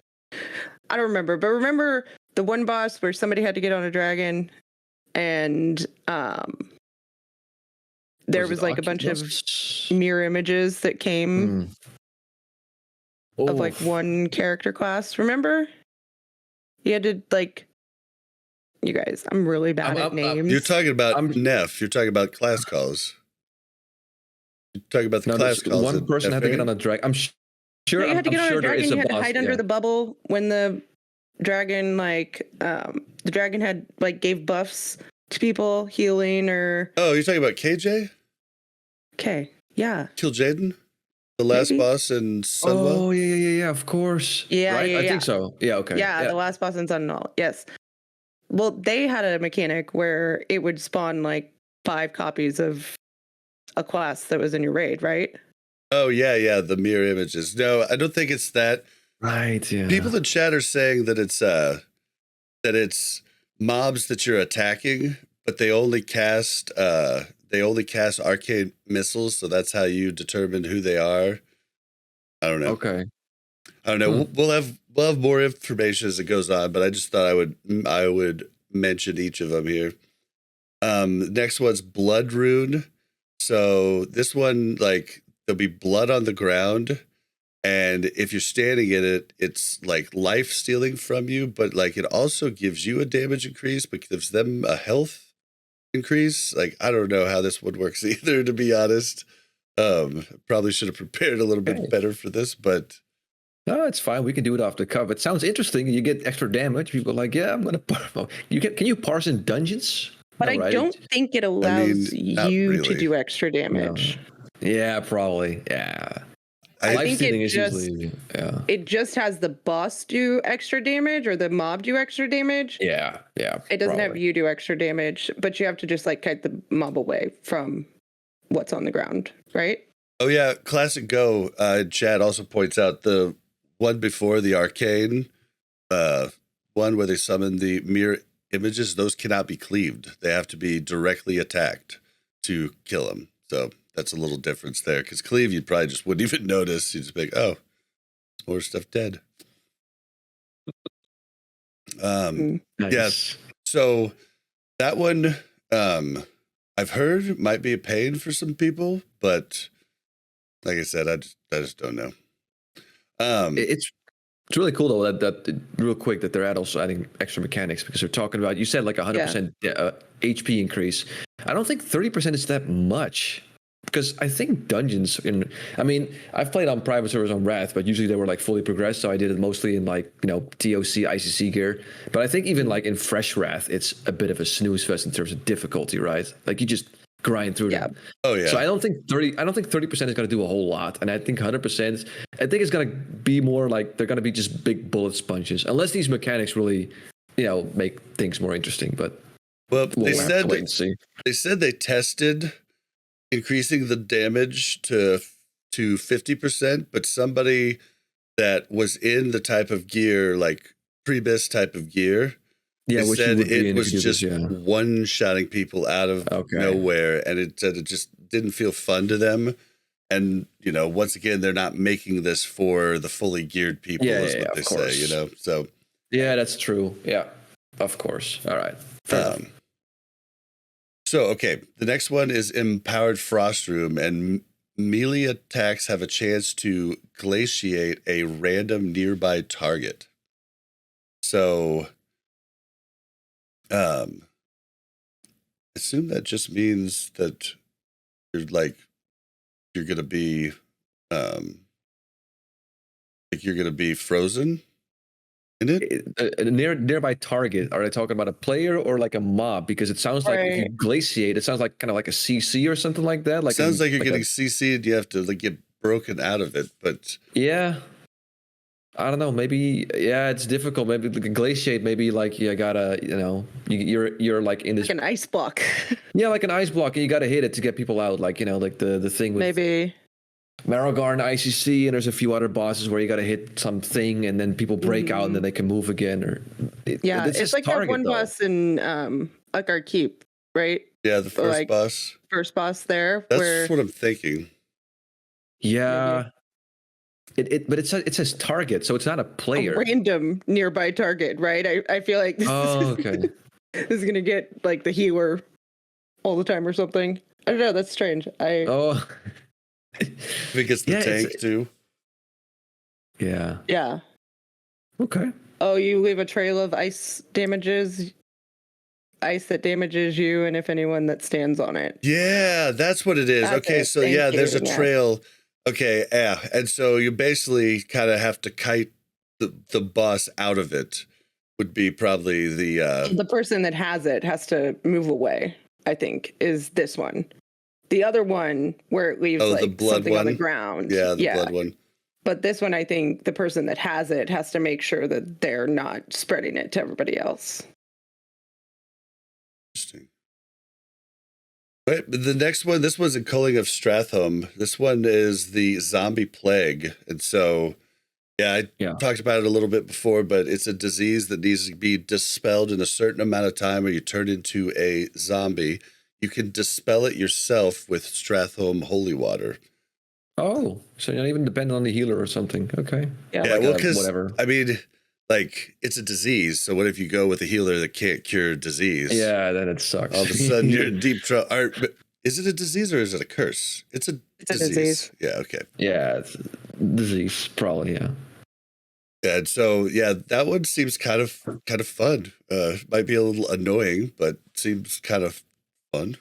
B: I don't remember, but remember the one boss where somebody had to get on a dragon and there was like a bunch of mirror images that came of like one character class. Remember? You had to like, you guys, I'm really bad at names.
A: You're talking about Neff. You're talking about class calls. You're talking about the class calls.
C: One person had to get on a dragon. I'm sure.
B: You had to get on a dragon. You had to hide under
C: the
B: the bubble when the dragon, like, the dragon had like gave buffs to people, healing or.
A: Oh, you're talking about KJ?
B: Okay. Yeah.
A: Kill Jaden? The last boss in Sunwell?
C: Oh, yeah, of course.
B: Yeah,
C: right?
B: yeah,
C: I think so. Yeah, okay.
B: Yeah, the last boss in Sunwell. Yes. Well, they had a mechanic where it would spawn like 5 copies of a class that was in your raid, right?
A: Oh, yeah, the mirror images. No, I don't think it's that.
C: Right, yeah.
A: People in chat are saying that it's mobs that you're attacking, but they only cast arcane missiles, so that's how you determine who they are. I don't know.
C: Okay.
A: I don't know. We'll have more information as it goes on, but I just thought I would mention each of them here. Next one's Blood Rune. So this one, like, there'll be blood on the ground, and if you're standing in it, it's like life stealing from you, but like it also gives you a damage increase, but gives them a health increase. Like, I don't know how this one works either, to be honest. Probably should have prepared a little bit better for this, but
C: no, it's fine. We can do it off the cuff. It sounds interesting. You get extra damage. People are like, yeah, I'm gonna. Can you parse in dungeons?
B: But I don't think it allows you to do extra damage.
C: No. Yeah, probably. Yeah.
B: I
C: Life
B: think
C: stealing
B: it
C: is
B: just
C: usually
B: it just has the boss do extra damage or the mob do extra damage.
C: yeah.
B: It doesn't have
C: probably.
B: you do extra damage, but you have to just like kite the mob away from what's on the ground, right?
A: Oh yeah, Classic Go. Chad also points out the one before the arcane, one where they summon the mirror images. Those cannot be cleaved; they have to be directly attacked to kill them. So that's a little difference there. Because cleave, you probably just wouldn't even notice. You'd just be like, "Oh, more stuff dead."
C: Nice.
A: Yeah. So that one, I've heard might be a pain for some people, but like I said, I just don't know.
C: It's really cool though that real quick that they're also adding extra mechanics because they're talking about, you said like 100% HP increase. I don't think 30% is that much because I think dungeons I've played on private servers on Wrath, but usually they were like fully progressed, so I did it mostly in like TOC ICC gear. But I think even like in fresh Wrath, it's a bit of a snooze fest in terms of difficulty, right? Like you just grind through them.
A: Oh yeah.
C: So I don't think 30% is going to do a whole lot, and I think 100%. I think it's going to be more like they're going to be just big bullet sponges, unless these mechanics really, make things more interesting. But
A: they
C: have to wait and see.
A: They said they tested increasing the damage to 50%, but somebody that was in the type of gear like Prebis type of gear.
C: Yeah,
A: they
C: which
A: said it was
C: just
A: one-shotting people out of nowhere, and it said it just didn't feel fun to them. And once again, they're not making this for the fully geared people, is what they say. So
C: yeah, that's true. Yeah, of course. All right.
A: So okay, the next one is Empowered Frost Room, and melee attacks have a chance to glaciate a random nearby target. So assume that just means that you're gonna be frozen in it.
C: A nearby target. Are they talking about a player or like a mob? Because it sounds like if you glaciate, it sounds like kind of like a CC or something like that. Like
A: sounds like you're getting CC'd. You have to get broken out of it. But
C: yeah. I don't know. Maybe it's difficult. Maybe like glaciate. Maybe like you gotta, you're like in this
B: like an ice block.
C: Yeah, like an ice block, and you gotta hit it to get people out. Like like the thing with
B: maybe
C: Marrogarn ICC, and there's a few other bosses where you gotta hit something, and then people break out, and then they can move again. Or
B: it's like that one boss in Uckar Keep, right?
A: Yeah, the first boss.
B: First boss there.
A: That's what I'm thinking.
C: Yeah. Maybe. But it says target, so it's not a player.
B: A random nearby target, right? I feel like this is gonna get like the healer all the time or something. I don't know. That's strange.
A: I think it's the tank too.
C: Yeah.
B: Yeah.
C: Okay.
B: Oh, you leave a trail of ice damages. Ice that damages you and if anyone that stands on it.
A: Yeah, that's what it is. Okay, so there's a trail. Okay, yeah, and so you basically kind of have to kite the boss out of it. Would be probably the
B: person that has it has to move away. I think is this one. The other one where it leaves
A: the blood
B: something
A: one
B: on the ground.
A: Yeah, the blood one.
B: But this one, I think the person that has it has to make sure that they're not spreading it to everybody else.
A: Interesting. Right, but the next one, this one's in Culling of Strathholm. This one is the zombie plague. And so, I talked about it a little bit before, but it's a disease that needs to be dispelled in a certain amount of time or you turn into a zombie. You can dispel it yourself with Strathholm holy water.
C: Oh, so you're not even dependent on the healer or something. Okay.
A: Yeah, well, because, whatever. I mean, like, it's a disease. So what if you go with a healer that can't cure disease?
C: Yeah, then it sucks.
A: All of a sudden, you're in deep trouble. Is it a disease or is it a curse? It's a disease. Yeah, okay.
C: Yeah, it's a disease, probably, yeah.
A: Yeah, and so, that one seems kind of fun. Might be a little annoying, but seems kind of fun.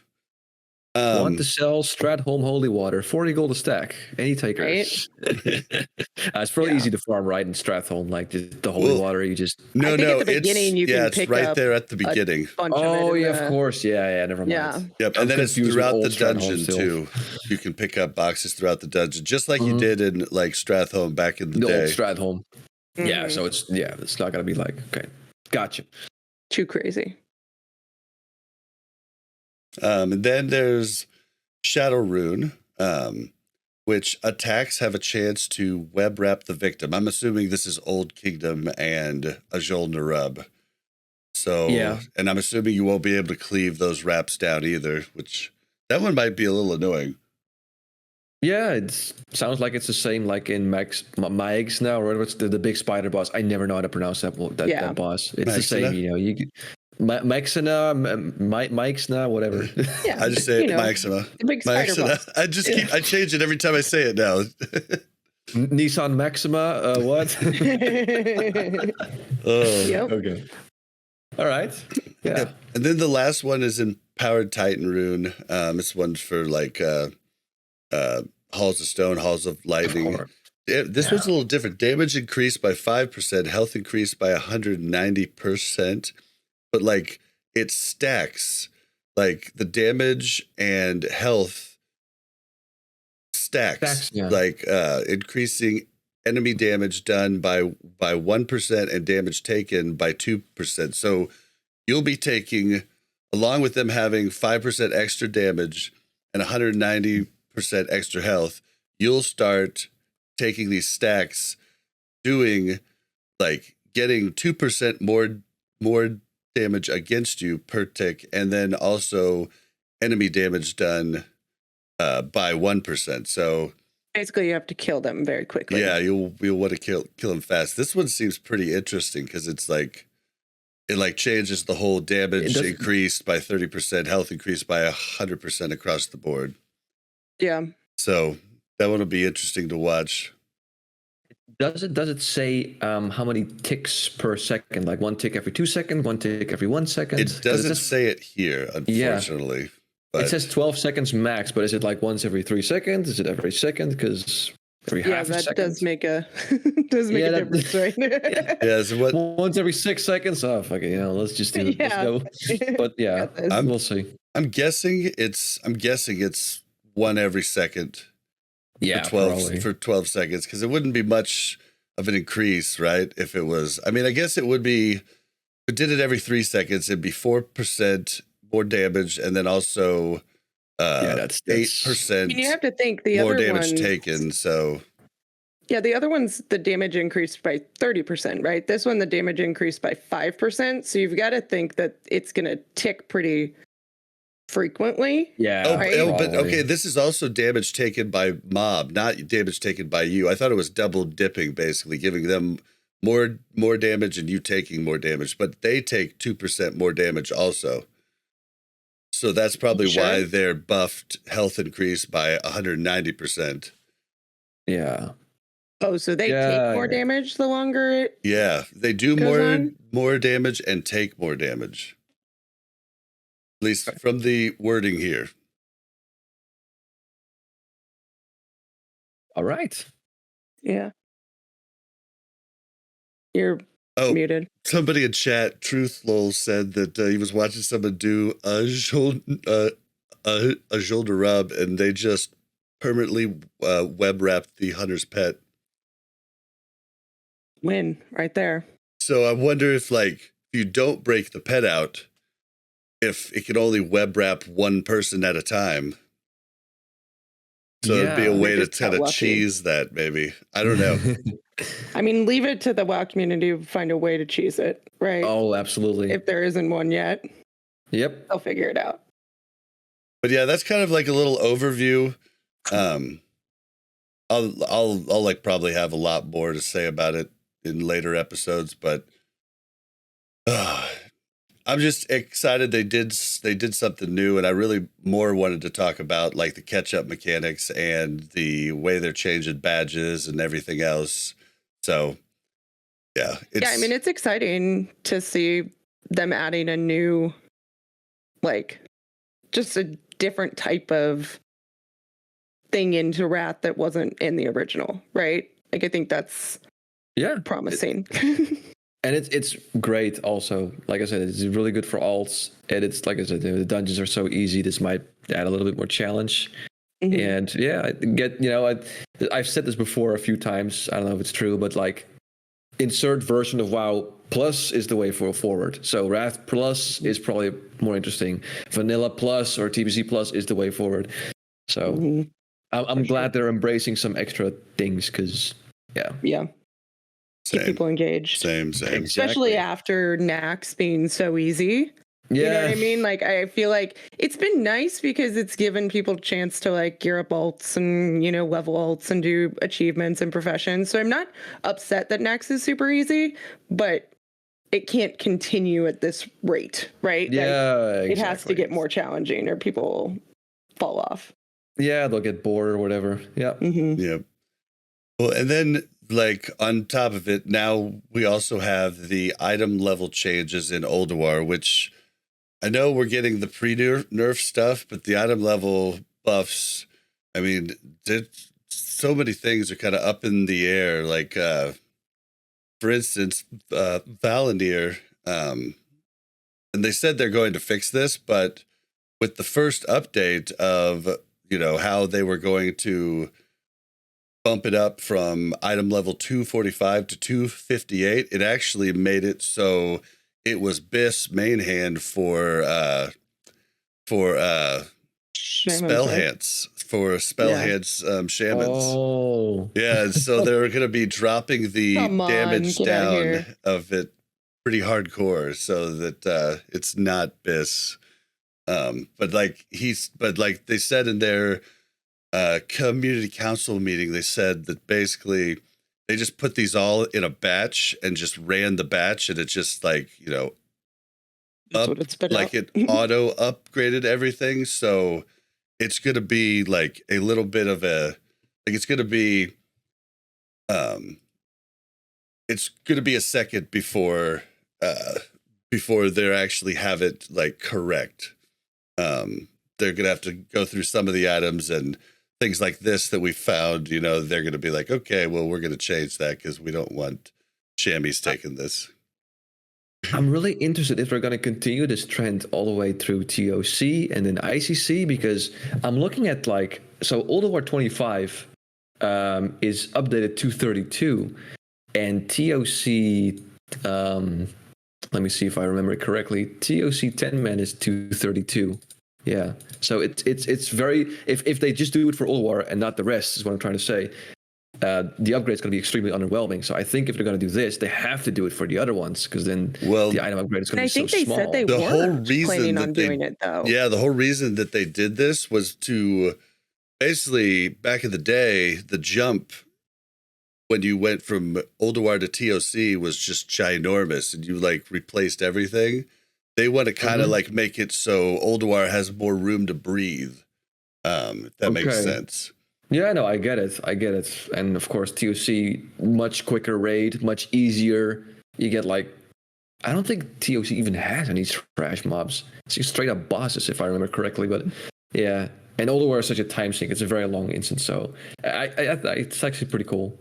C: Want to sell Stratholme Holy Water, 40 gold a stack. Any takers?
B: Right?
C: It's fairly easy to farm, right, in Stratholme, like just the holy water. You just
B: I think at the beginning you can
A: it's
B: pick
A: right
B: up
A: there at the beginning.
B: bunch
C: oh
B: of it
C: yeah, of course, yeah, never mind.
B: Yeah.
A: Yep,
C: I'm
A: and then it's
C: confused with
A: throughout
C: old
A: the
C: Stratholme
A: dungeon
C: still.
A: too. You can pick up boxes throughout the dungeon, just like you did in like Stratholme back in the
C: The
A: day.
C: old Stratholme. Yeah,
B: Mhm.
C: so it's not gonna be like, okay, gotcha.
B: Too crazy.
A: And then there's Shadow Rune, which attacks have a chance to web wrap the victim. I'm assuming this is Old Kingdom and Ajol Narub. So,
C: Yeah.
A: and I'm assuming you won't be able to cleave those wraps down either, which that one might be a little annoying.
C: Yeah, it sounds like it's the same like in Maex now, or what's the big spider boss. I never know how to pronounce that boss. It's the same,
A: Maxina?
C: you know. Maxina, Meixna, whatever.
B: Yeah.
A: I just say it,
B: you know,
A: Maxima.
B: the big spider boss.
A: I just I change it every time I say it now.
C: Nissan Maxima, what?
A: Oh,
B: Yep.
C: Okay. All right. Yeah.
A: Yep. And then the last one is Empowered Titan Rune. This one's for like Halls of Stone, Halls of Lightning. This one's a little different. Damage increased by 5%, health increased by 190%, but like it stacks. Like the damage and health stacks.
C: Yeah.
A: Like increasing enemy damage done by 1% and damage taken by 2%. So you'll be taking, along with them having 5% extra damage and 190% extra health, you'll start taking these stacks, doing like getting 2% more damage against you per tick, and then also enemy damage done by 1%. So
B: Basically, you have to kill them very quickly.
A: yeah, you'll want to kill them fast. This one seems pretty interesting because it's like it like changes the whole damage increased by 30%, health increased by 100% across the board.
B: Yeah.
A: So that one will be interesting to watch.
C: Does it say how many ticks per second? Like 1 tick every 2 seconds, 1 tick every 1 second?
A: It doesn't say it here, unfortunately.
C: Yeah.
A: But
C: it says 12 seconds max, but is it like once every 3 seconds? Is it every second? Because every half a second?
B: Yeah, that does make a difference, right?
A: yeah, so what?
C: Once every 6 seconds? Oh, fuck it, let's just do it. Let's go. But yeah, we'll see.
A: I'm guessing it's one every second.
C: Yeah,
A: for 12 seconds, because it wouldn't be much of an increase, right? If it was, I mean, I guess it would be, if it did it every 3 seconds, it'd be 4% more damage, and then also that's 8%
B: you have to think the
A: more
B: other
A: damage
B: ones,
A: taken. So
B: yeah, the other one's the damage increased by 30%, right? This one, the damage increased by 5%. So you've got to think that it's going to tick pretty frequently.
C: Yeah.
A: But okay, this is also damage taken by mob, not damage taken by you. I thought it was double dipping, basically giving them more damage and you taking more damage, but they take 2% more damage also. So that's probably why they're buffed health increase by 190%.
C: Yeah.
B: Oh, so they take more damage the longer it
A: they do more damage and take more damage. At least from the wording here.
C: All right.
B: Yeah. You're muted.
A: Somebody in chat, Truth Lol, said that he was watching someone do a shoulder rub, and they just permanently web wrapped the hunter's pet.
B: Win right there.
A: So I wonder if, like, if you don't break the pet out, if it can only web wrap one person at a time. So it'd be a way to kind of cheese that, maybe. I don't know.
B: I mean, leave it to the WoW community to find a way to cheese it, right?
C: Oh, absolutely.
B: If there isn't one yet.
C: Yep.
B: They'll figure it out.
A: But yeah, that's kind of like a little overview. I'll like probably have a lot more to say about it in later episodes, but I'm just excited they did something new, and I really more wanted to talk about like the catch-up mechanics and the way they're changing badges and everything else. So yeah,
B: I mean, it's exciting to see them adding a new like just a different type of thing into Wrath that wasn't in the original, right? Like I think that's promising.
C: And it's great also. Like I said, it's really good for alts. And it's, like I said, the dungeons are so easy. This might add a little bit more challenge. Mm-hmm. And yeah, I get, I've said this before a few times. I don't know if it's true, but like insert version of WoW Plus is the way forward. So Wrath Plus is probably more interesting. Vanilla Plus or TBC Plus is the way forward. So I'm glad they're embracing some extra things because,
B: yeah. Keep people engaged.
A: Same.
B: Especially after Nax being so easy. Yeah. You know what I mean? Like, I feel like it's been nice because it's given people a chance to like gear up alts and, level alts and do achievements and professions. So I'm not upset that Nax is super easy, but it can't continue at this rate, right?
C: Yeah,
B: like, it has to get more challenging or people fall off.
C: Yeah, they'll get bored or whatever. Yeah.
B: Mm-hmm.
A: Yep. Well, and then like on top of it, now we also have the item level changes in Ulduar, which I know we're getting the pre-nerf stuff, but the item level buffs, I mean, so many things are kind of up in the air. Like, for instance, Valandir, and they said they're going to fix this, but with the first update of, how they were going to bump it up from item level 245 to 258, it actually made it so it was Biss main hand for spell hands shamans.
C: Oh,
A: yeah. So they're going to be dropping the damage down of it pretty hardcore, so that it's not Biss. But like they said in their community council meeting, they said that basically they just put these all in a batch and just ran the batch, and it just like, it auto upgraded everything. So it's going to be like a little bit of it's going to be a second before they actually have it like correct. They're going to have to go through some of the items and things like this that we found, they're going to be like, okay, well, we're going to change that because we don't want Shammies taking this.
C: I'm really interested if we're going to continue this trend all the way through TOC and then ICC, because I'm looking at Ulduar 25 is updated 232 and TOC, let me see if I remember it correctly, TOC 10 man is 232. Yeah, so it's very, if they just do it for Ulduar and not the rest, is what I'm trying to say, the upgrade is going to be extremely underwhelming. So I think if they're going to do this, they have to do it for the other ones, because then the item upgrade is going to be so small.
B: I think they said they weren't planning on doing it, though.
A: Yeah, the whole reason that they did this was to basically, back in the day, the jump when you went from Ulduar to TOC was just ginormous, and you like replaced everything. They want to kind of like make it so Ulduar has more room to breathe. If that makes sense.
C: Yeah, no, I get it. And of course, TOC, much quicker raid, much easier. You get I don't think TOC even has any trash mobs. It's just straight up bosses, if I remember correctly. But yeah, and Ulduar is such a time sink. It's a very long instance, so it's actually pretty cool.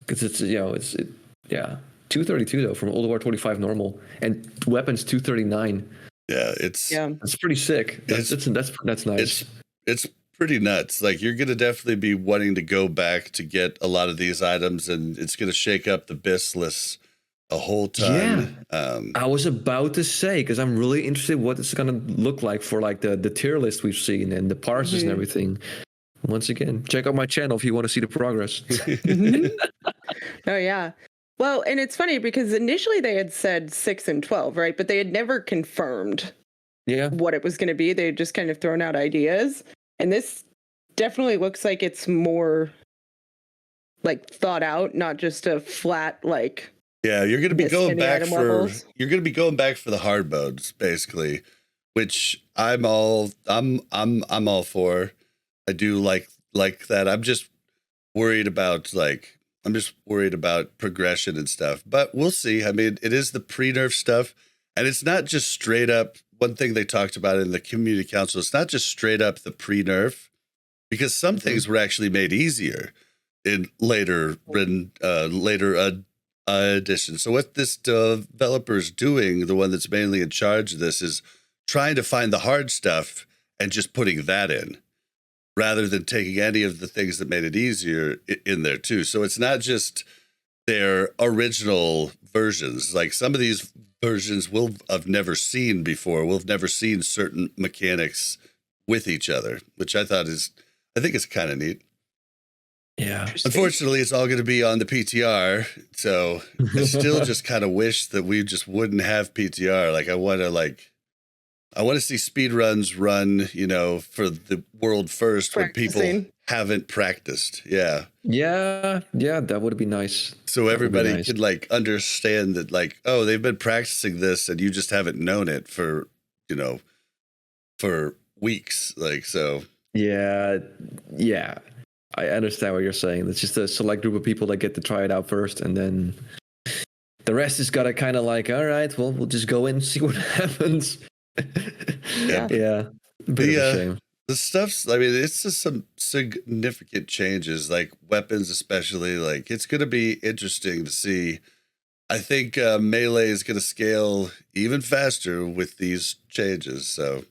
C: Because it's 232 though from Ulduar 25 normal, and weapons 239.
A: Yeah, it's
C: pretty sick. That's nice.
A: It's pretty nuts. Like, you're gonna definitely be wanting to go back to get a lot of these items, and it's gonna shake up the Biss list a whole ton.
C: Yeah, I was about to say, because I'm really interested what it's gonna look like for the tier list we've seen and the parsers and everything. Once again, check out my channel if you want to see the progress.
B: Oh yeah. Well, and it's funny because initially they had said 6 and 12, right? But they had never confirmed what it was going to be. They had just kind of thrown out ideas. And this definitely looks like it's more thought out, not just a flat
A: Yeah, you're going to be going back for the hard modes, basically, which I'm all for. I do like that. I'm just worried about progression and stuff, but we'll see. I mean, it is the pre-nerf stuff, and it's not just straight up one thing they talked about in the community council. It's not just straight up the pre-nerf, because some things were actually made easier in later editions. So what this developer is doing, the one that's mainly in charge of this, is trying to find the hard stuff and just putting that in, rather than taking any of the things that made it easier in there too. So it's not just their original versions. Like some of these versions we'll have never seen before. We'll have never seen certain mechanics with each other, which I think is kind of neat.
C: Yeah.
A: Unfortunately, it's all going to be on the PTR. So I still just kind of wish that we just wouldn't have PTR. Like I want to see speed runs run, for the world first when people haven't practiced. Yeah.
C: Yeah. That would be nice.
A: So everybody could understand that they've been practicing this and you just haven't known it for weeks. So.
C: Yeah. I understand what you're saying. It's just a select group of people that get to try it out first, and then the rest is gotta kind of all right, well, we'll just go in and see what happens. Yeah. A bit of a shame.
A: The stuff's, it's just some significant changes, like weapons especially. It's going to be interesting to see. I think Melee is going to scale even faster with these changes. So,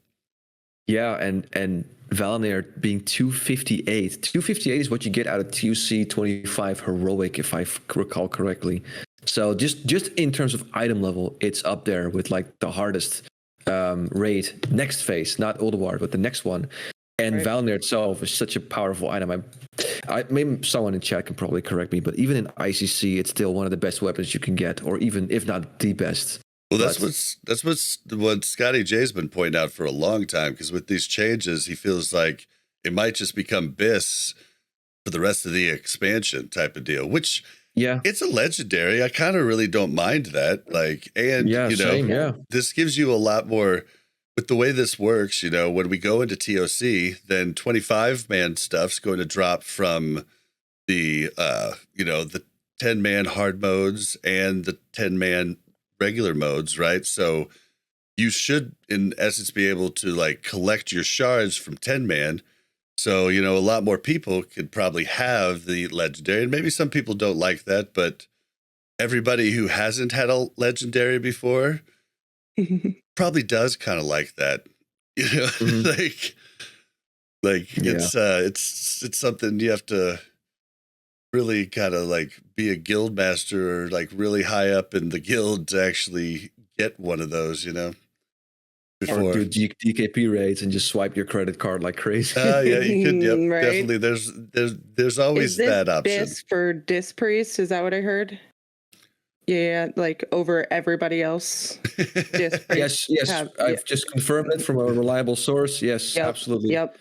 C: yeah, and Valnir being 258. 258 is what you get out of TUC 25 Heroic, if I recall correctly. So just in terms of item level, it's up there with the hardest raid next phase, not Ulduar, but the next one. And right. Valnir itself is such a powerful item. I maybe someone in chat can probably correct me, but even in ICC, it's still one of the best weapons you can get, or even if not the best.
A: Well, that's what Scotty J's been pointing out for a long time, because with these changes, he feels like it might just become BIS for the rest of the expansion type of deal, which it's a legendary. I kind of really don't mind that. This gives you a lot more with the way this works. When we go into TOC, then 25-man stuff's going to drop from the 10-man hard modes and the 10-man regular modes, right? So you should, in essence, be able to collect your shards from 10-man. So, a lot more people could probably have the legendary, and maybe some people don't like that, but everybody who hasn't had a legendary before probably does kind of like that. It's something you have to really kind of be a guild master or really high up in the guild to actually get one of those, before.
C: Or do DKP raids and just swipe your credit card like crazy.
A: Yeah, you could. Yep,
B: right?
A: Definitely. There's always that option.
B: BIS for Dis Priest, is that what I heard? Yeah, over everybody else.
C: Yes. I've just confirmed it from a reliable source. Yes, absolutely.
B: Yep.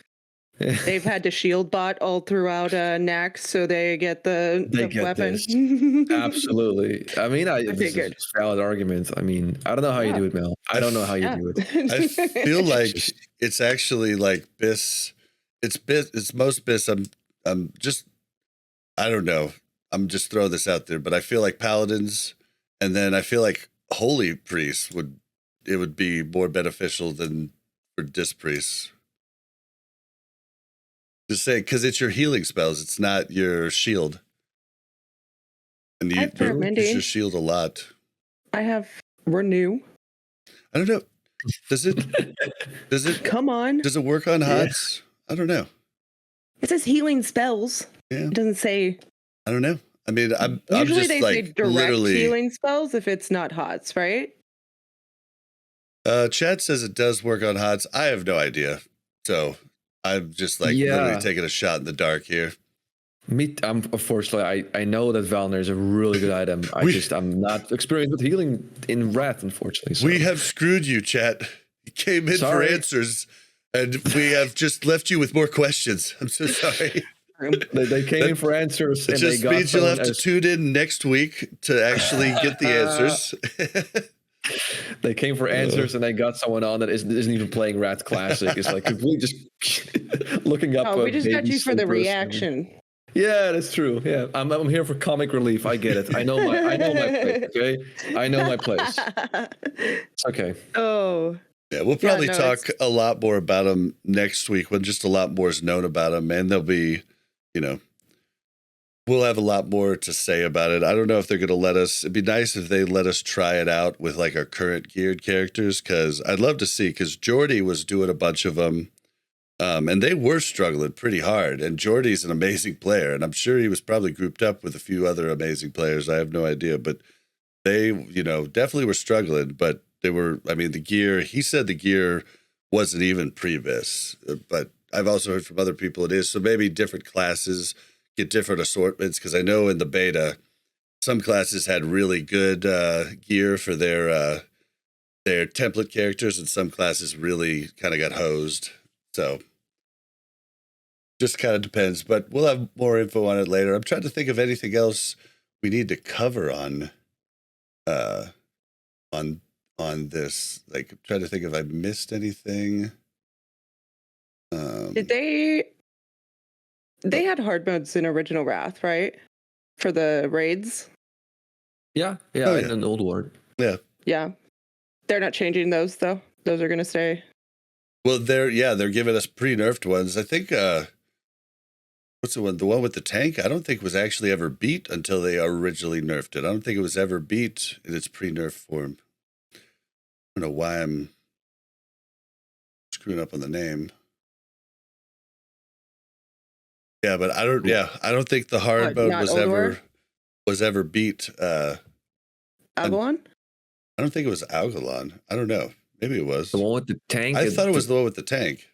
B: They've had to shield bot all throughout NAC, so they get the weapon.
C: Absolutely. This is a valid argument. I don't know how you do it, Mel. I don't know how you do it.
A: I feel like it's actually BIS. It's most BIS. I'm just, I don't know. I'm just throwing this out there, but I feel like paladins, and then I feel like holy priests would be more beneficial than for dis priests. Just saying, because it's your healing spells. It's not your shield. And you use your shield a lot.
B: I have Renew.
A: I don't know. Does it
B: come on?
A: Does it work on HOTS? I don't know.
B: It says healing spells. Yeah. It doesn't say.
A: I don't know.
B: Usually
A: I'm just
B: they say direct healing spells if it's not HOTS, right?
A: Chat says it does work on HOTS. I have no idea. So I'm just literally taking a shot in the dark here.
C: Unfortunately, I know that Valnir is a really good item. I'm not experienced with healing in Wrath, unfortunately. So.
A: We have screwed you, chat. You came in for answers, and we have just left you with more questions. I'm so sorry.
C: They came in for answers.
A: It just means you'll have to tune in next week to actually get the answers.
C: They came for answers and they got someone on that isn't even playing Wrath Classic. It's completely just looking up.
B: Oh, we just got you for the reaction.
C: Yeah, that's true. Yeah, I'm here for comic relief. I get it. I know my place. Okay, I know my place. It's okay.
B: Oh,
A: Yeah, we'll
B: Yeah,
A: probably
B: no,
A: talk a lot more about them next week when just a lot more is known about them, and they'll be, you know, we'll have a lot more to say about it. I don't know if they're going to let us. It'd be nice if they let us try it out with like our current geared characters, because I'd love to see. Because Jordy was doing a bunch of them, and they were struggling pretty hard. And Jordy's an amazing player, and I'm sure he was probably grouped up with a few other amazing players. I have no idea, but they, you know, definitely were struggling. But they were. I mean, the gear. He said the gear wasn't even pre-vis, but I've also heard from other people it is. So maybe different classes get different assortments, because I know in the beta some classes had really good gear for their template characters, and some classes really kind of got hosed. So just kind of depends, but we'll have more info on it later. I'm trying to think of anything else we need to cover on this. Like, I'm trying to think if I missed anything.
B: Did they had hard modes in Original Wrath, right? For the raids?
C: Yeah,
A: Oh,
C: in
A: yeah.
C: an Ulduar.
B: Yeah. They're not changing those, though? Those are going to stay?
A: Well, they're giving us pre-nerfed ones. I think, what's the one? The one with the tank, I don't think was actually ever beat until they originally nerfed it. I don't think it was ever beat in its pre-nerf form. I don't know why I'm screwing up on the name. Yeah, but I don't think the hard mode was ever beat.
B: Algalon?
A: I don't think it was Algalon. I don't know. Maybe it was.
C: The one with the tank?
A: I thought it was the one with the tank.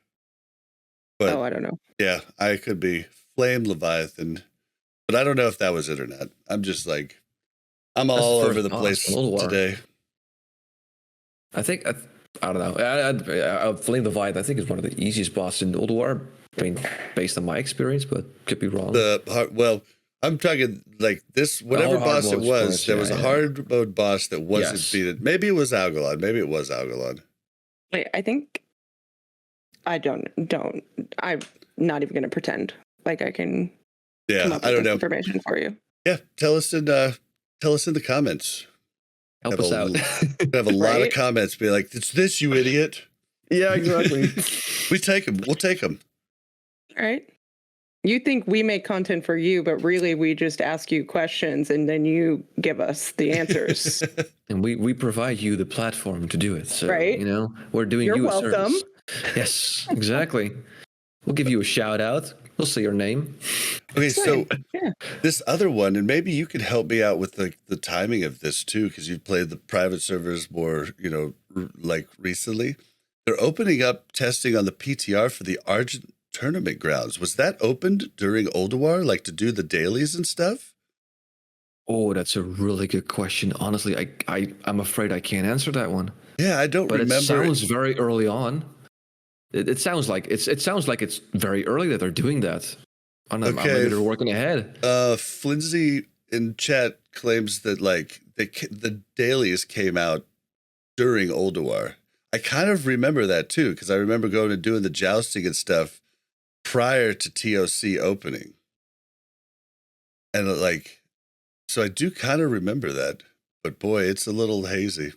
A: But
B: I don't know.
A: yeah, I could be Flame Leviathan. But I don't know if that was it or not. I'm just like, I'm all over the place today.
C: I think, I don't know. Flame Leviathan, I think, is one of the easiest bosses in Ulduar. I mean, based on my experience, but could be wrong.
A: I'm talking like this, whatever boss it was, there was a hard mode boss that wasn't beaten. Maybe it was Algalon.
B: Wait, I think I'm not even going to pretend like I can come up with
A: I don't know
B: information for you.
A: Yeah, tell us in the comments.
C: Help us out.
A: Have a lot of comments. Be like, it's this, you idiot.
C: Yeah, exactly.
A: We'll take them.
B: All right. You think we make content for you, but really we just ask you questions and then you give us the answers.
C: And we provide you the platform to do it. So,
B: right?
C: You know, we're doing
B: You're
C: you a
B: welcome.
C: service. Yes, exactly. We'll give you a shout out. We'll say your name.
A: Okay, so this other one, and maybe you could help me out with the timing of this too, because you've played the private servers more, like recently. They're opening up testing on the PTR for the Argent Tournament Grounds. Was that opened during Ulduar, like to do the dailies and stuff?
C: Oh, that's a really good question. Honestly, I'm afraid I can't answer that one.
A: Yeah, I don't remember.
C: It sounds very early on. It sounds like it's very early that they're doing that. Maybe they're working ahead.
A: Flinzy in chat claims that like the dailies came out during Ulduar. I kind of remember that too, because I remember going and doing the jousting and stuff prior to TOC opening. And so I do kind of remember that, but boy, it's a little hazy.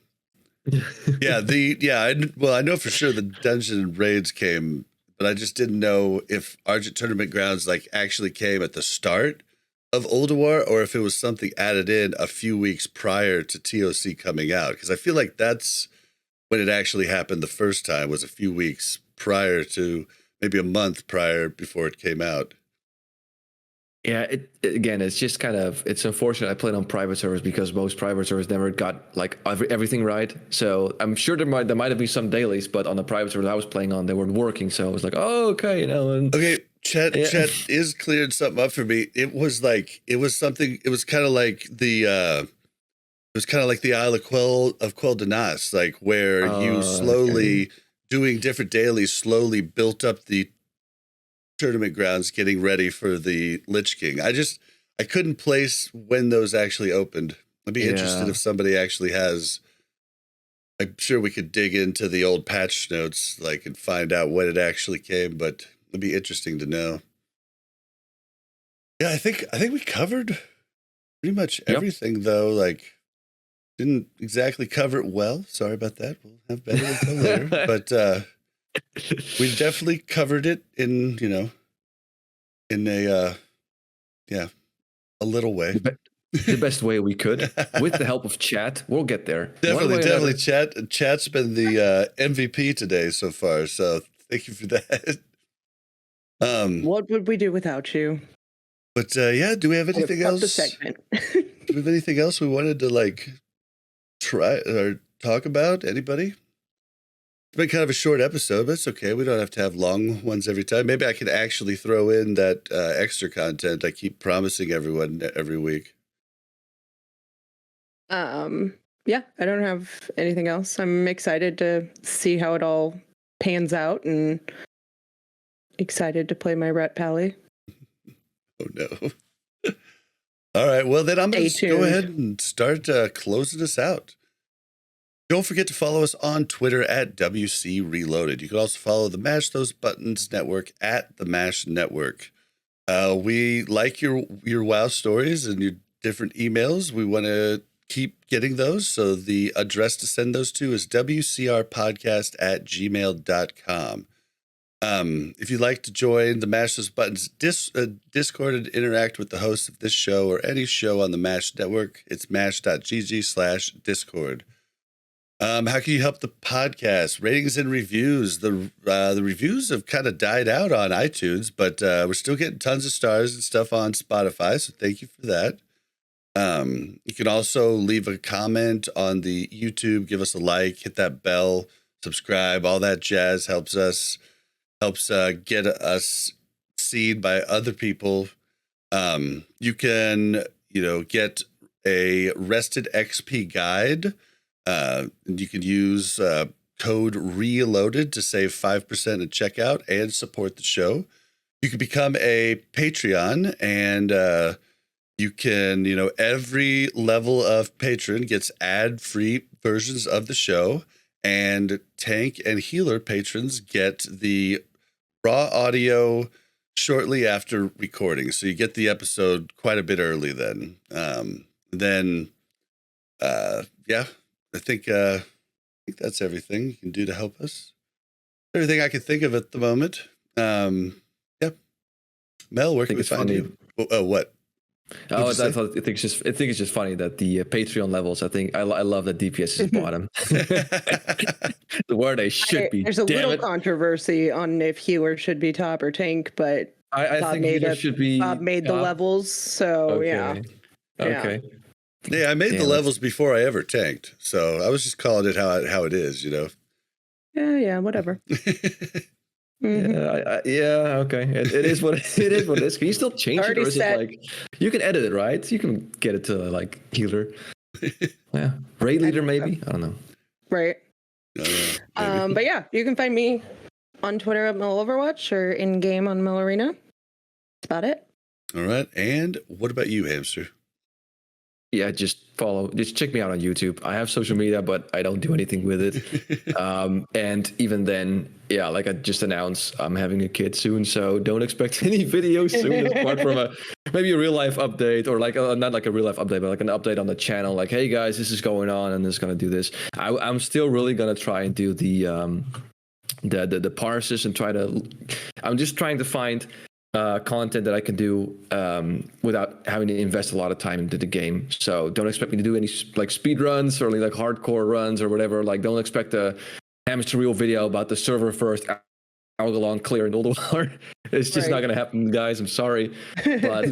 A: I know for sure the dungeon and raids came, but I just didn't know if Argent Tournament Grounds actually came at the start of Ulduar or if it was something added in a few weeks prior to TOC coming out. Because I feel like that's when it actually happened the first time, was a few weeks prior to, maybe a month prior before it came out.
C: Yeah, it's just kind of, it's unfortunate I played on private servers because most private servers never got everything right. So I'm sure there might have been some dailies, but on the private servers I was playing on, they weren't working. So I was like, oh, okay,
A: Okay, Chet is cleared something up for me. It was something. It was kind of like the Isle of Quel Danas, like where you slowly doing different dailies slowly built up the tournament grounds, getting ready for the Lich King. I couldn't place when those actually opened. I'd be interested if somebody actually has. I'm sure we could dig into the old patch notes, and find out when it actually came, but it'd be interesting to know. Yeah, I think we covered pretty much everything though. Didn't exactly cover it well. Sorry about that. We'll have better info later. But we definitely covered it in a little way.
C: The best way we could, with the help of chat. We'll get there.
A: Definitely. Chat's been the MVP today so far. So thank you for that.
B: What would we do without you?
A: But do we have anything else?
B: The segment.
A: Do we have anything else we wanted to try or talk about? Anybody? It's been kind of a short episode, but it's okay. We don't have to have long ones every time. Maybe I can actually throw in that extra content I keep promising everyone every week.
B: Yeah, I don't have anything else. I'm excited to see how it all pans out and excited to play my Ret Pally.
A: Oh no. All right, well then I'm going to go ahead and start closing us out. Don't forget to follow us on Twitter at WC Reloaded. You can also follow the Mash Those Buttons Network at the Mash Network. We like your WoW stories and your different emails. We want to keep getting those. So the address to send those to is wcrpodcast@gmail.com. If you'd like to join the Mash Those Buttons Discord and interact with the hosts of this show or any show on the Mash Network, it's mash.gg/discord. How can you help the podcast? Ratings and reviews. The reviews have kind of died out on iTunes, but we're still getting tons of stars and stuff on Spotify, so thank you for that. You can also leave a comment on the YouTube, give us a like, hit that bell, subscribe, all that jazz helps get us seen by other people. You can, get a Rested XP guide. You can use code RELOADED to save 5% at checkout and support the show. You can become a Patreon, and you can, every level of patron gets ad-free versions of the show, and tank and healer patrons get the raw audio shortly after recording. So you get the episode quite a bit early then. I think that's everything you can do to help us. Everything I can think of at the moment. Mel, where can we find you? Oh, what?
C: I think it's just funny that the Patreon levels. I think I love that DPS is bottom, where they should be.
B: There's a little controversy on if healer should be top or tank, but
C: I think healer should be.
B: Bob made the levels, so
C: okay.
B: Yeah.
A: Yeah, I made the levels before I ever tanked, so I was just calling it how it is,
B: Yeah, whatever.
C: Okay. It is what it is. Can you still change it, or is it you can edit it, right? You can get it to healer. Yeah, raid leader maybe. I don't know.
B: Right. But yeah, you can find me on Twitter at MelOverwatch or in game on MelArena. That's about it.
A: All right, and what about you, Hamster?
C: Yeah, just check me out on YouTube. I have social media, but I don't do anything with it. And even then, like I just announced, I'm having a kid soon, so don't expect any videos soon, apart from maybe a real life update, or not like a real life update, but like an update on the channel. Like, hey guys, this is going on, and this is gonna do this. I'm still really gonna try and do the parses and I'm just trying to find content that I can do without having to invest a lot of time into the game. So don't expect me to do any speed runs or any hardcore runs or whatever. Don't expect a Hamsterwheel video about the server first Algalon clear in Ulduar. It's just not going to happen, guys. I'm sorry, but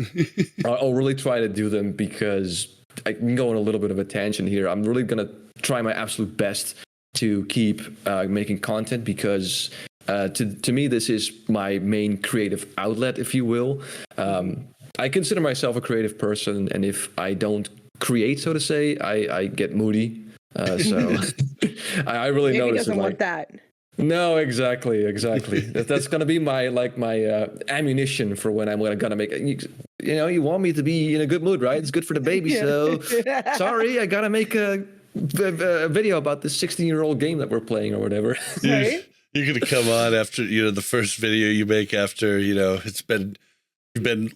C: I'll really try to do them because I can go on a little bit of a tangent here. I'm really going to try my absolute best to keep making content because to me, this is my main creative outlet, if you will. I consider myself a creative person, and if I don't create, so to say, I get moody. So I really
B: Maybe
A: notice
B: doesn't want that.
C: No, exactly. That's gonna be my ammunition for when I'm gonna make it. You want me to be in a good mood, right? It's good for the baby. So sorry, I gotta make a video about this 16-year-old game that we're playing or whatever.
B: Right?
A: You're gonna come on after the first video you make after you've been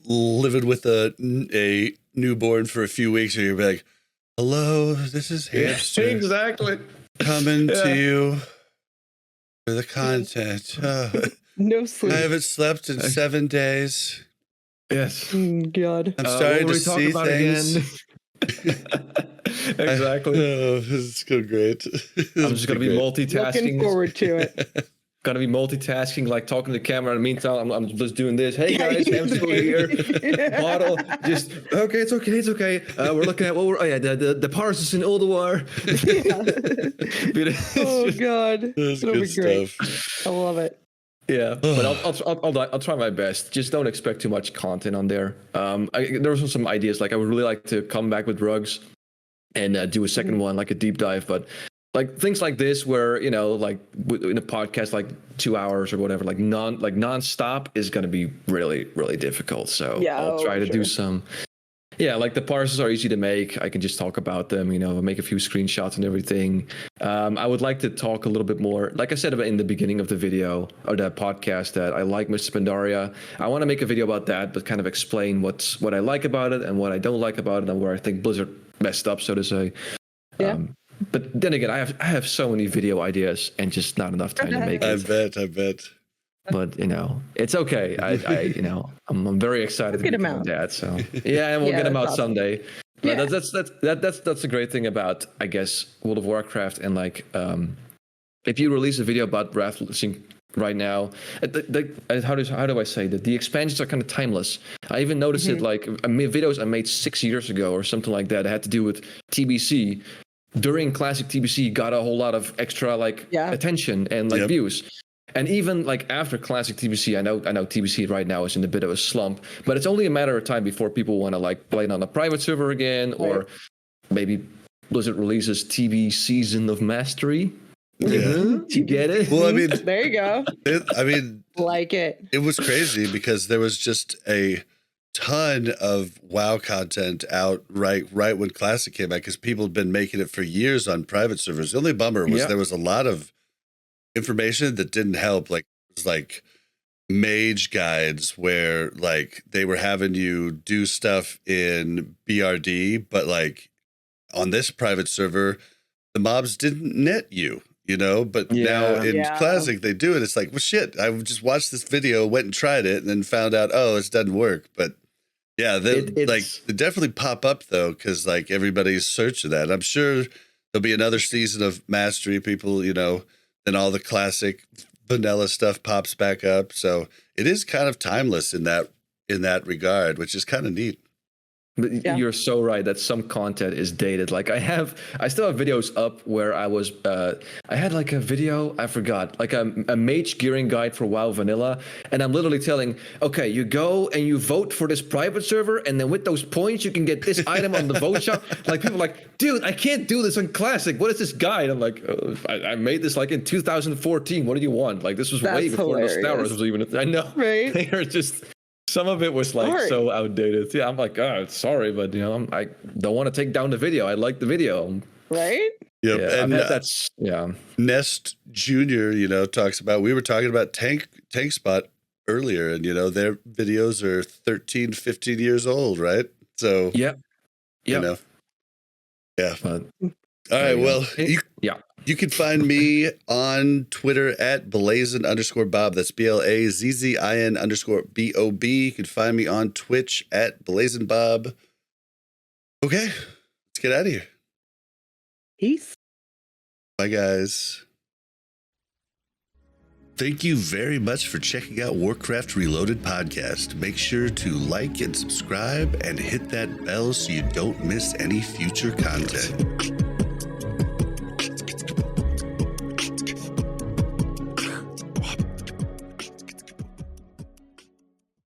A: living with a newborn for a few weeks, or you're like, Hello, this is Hamster.
C: Exactly.
A: Coming to you for the content.
B: No sleep.
A: I haven't slept in 7 days.
C: Yes.
B: God.
A: I'm starting to see things.
C: Exactly.
A: This is going great.
C: I'm just going to be multitasking.
B: Looking forward to it.
C: Got to be multitasking, like talking to the camera. In the meantime, I'm just doing this. Hey guys, I'm still here. Bottle, just okay. It's okay. We're looking at the parses in Ulduar.
B: Oh God,
A: That's
B: it'll
A: good
B: be great.
A: stuff.
B: I love it.
C: Yeah, but I'll try my best. Just don't expect too much content on there. There were some ideas. Like I would really like to come back with rugs and do a second one, like a deep dive, but. Like things like this, where like in a podcast, like 2 hours or whatever, like nonstop is going to be really, really difficult. So
B: yeah,
C: I'll try to do some. Yeah, like the parses are easy to make. I can just talk about them, make a few screenshots and everything. I would like to talk a little bit more, like I said in the beginning of the video or the podcast, that I like Mr. Pandaria. I want to make a video about that, but kind of explain what I like about it and what I don't like about it, and where I think Blizzard messed up, so to say.
B: Yeah.
C: But then again, I have so many video ideas and just not enough time to make it.
A: I bet.
C: But it's okay. I'm very excited to get out that. So yeah, and we'll get them out someday. But that's the great thing about, I guess, World of Warcraft, and like if you release a video about Wrathlisting right now, how do I say that the expansions are kind of timeless. I even noticed it like videos I made 6 years ago or something like that. It had to do with TBC. During classic TBC, got a whole lot of extra attention and views, and even like after classic TBC, I know TBC right now is in a bit of a slump, but it's only a matter of time before people want to like play it on a private server again, or maybe Blizzard releases TB Season of Mastery.
A: Yeah.
C: You get it?
A: Well, I mean,
B: there you go. Like it.
A: It was crazy because there was just a ton of WoW content out right when Classic came out, because people had been making it for years on private servers. The only bummer was there was a lot of information that didn't help. Like it was like mage guides where like they were having you do stuff in BRD, but like on this private server, the mobs didn't net you. But now in Classic they do it. It's like, well, shit, I just watched this video, went and tried it, and then found out, oh, it doesn't work. But yeah, they definitely pop up though, because like everybody's searching that. I'm sure there'll be another season of Mastery. People, then all the classic vanilla stuff pops back up. So it is kind of timeless in that regard, which is kind of neat.
C: But you're so right that some content is dated. Like I still have videos up where I was, I had like a video, I forgot, like a mage gearing guide for WoW Vanilla. And I'm literally telling, okay, you go and you vote for this private server. And then with those points, you can get this item on the vote shop. Like people are like, dude, I can't do this on Classic. What is this guide? I'm like, I made this like in 2014. What do you want? Like this was way before the Star Wars was even, I know.
B: Right.
C: They are just... Some of it was like so outdated. Yeah, I'm like, oh, sorry, but I don't want to take down the video. I like the video.
B: Right?
A: Yep.
C: Yeah,
A: and
C: that's
A: Nest Jr., talks about, we were talking about Tank Spot earlier, and their videos are 13, 15 years old, right? So
C: yeah.
A: Yeah.
C: But,
A: all right. Well, you can find me on Twitter at Blazin_Bob. That's BLAZZIN_BOB. You can find me on Twitch at BlazinBob. Okay, let's get out of here.
B: Peace.
A: Bye, guys. Thank you very much for checking out Warcraft Reloaded podcast. Make sure to like and subscribe and hit that bell so you don't miss any future content.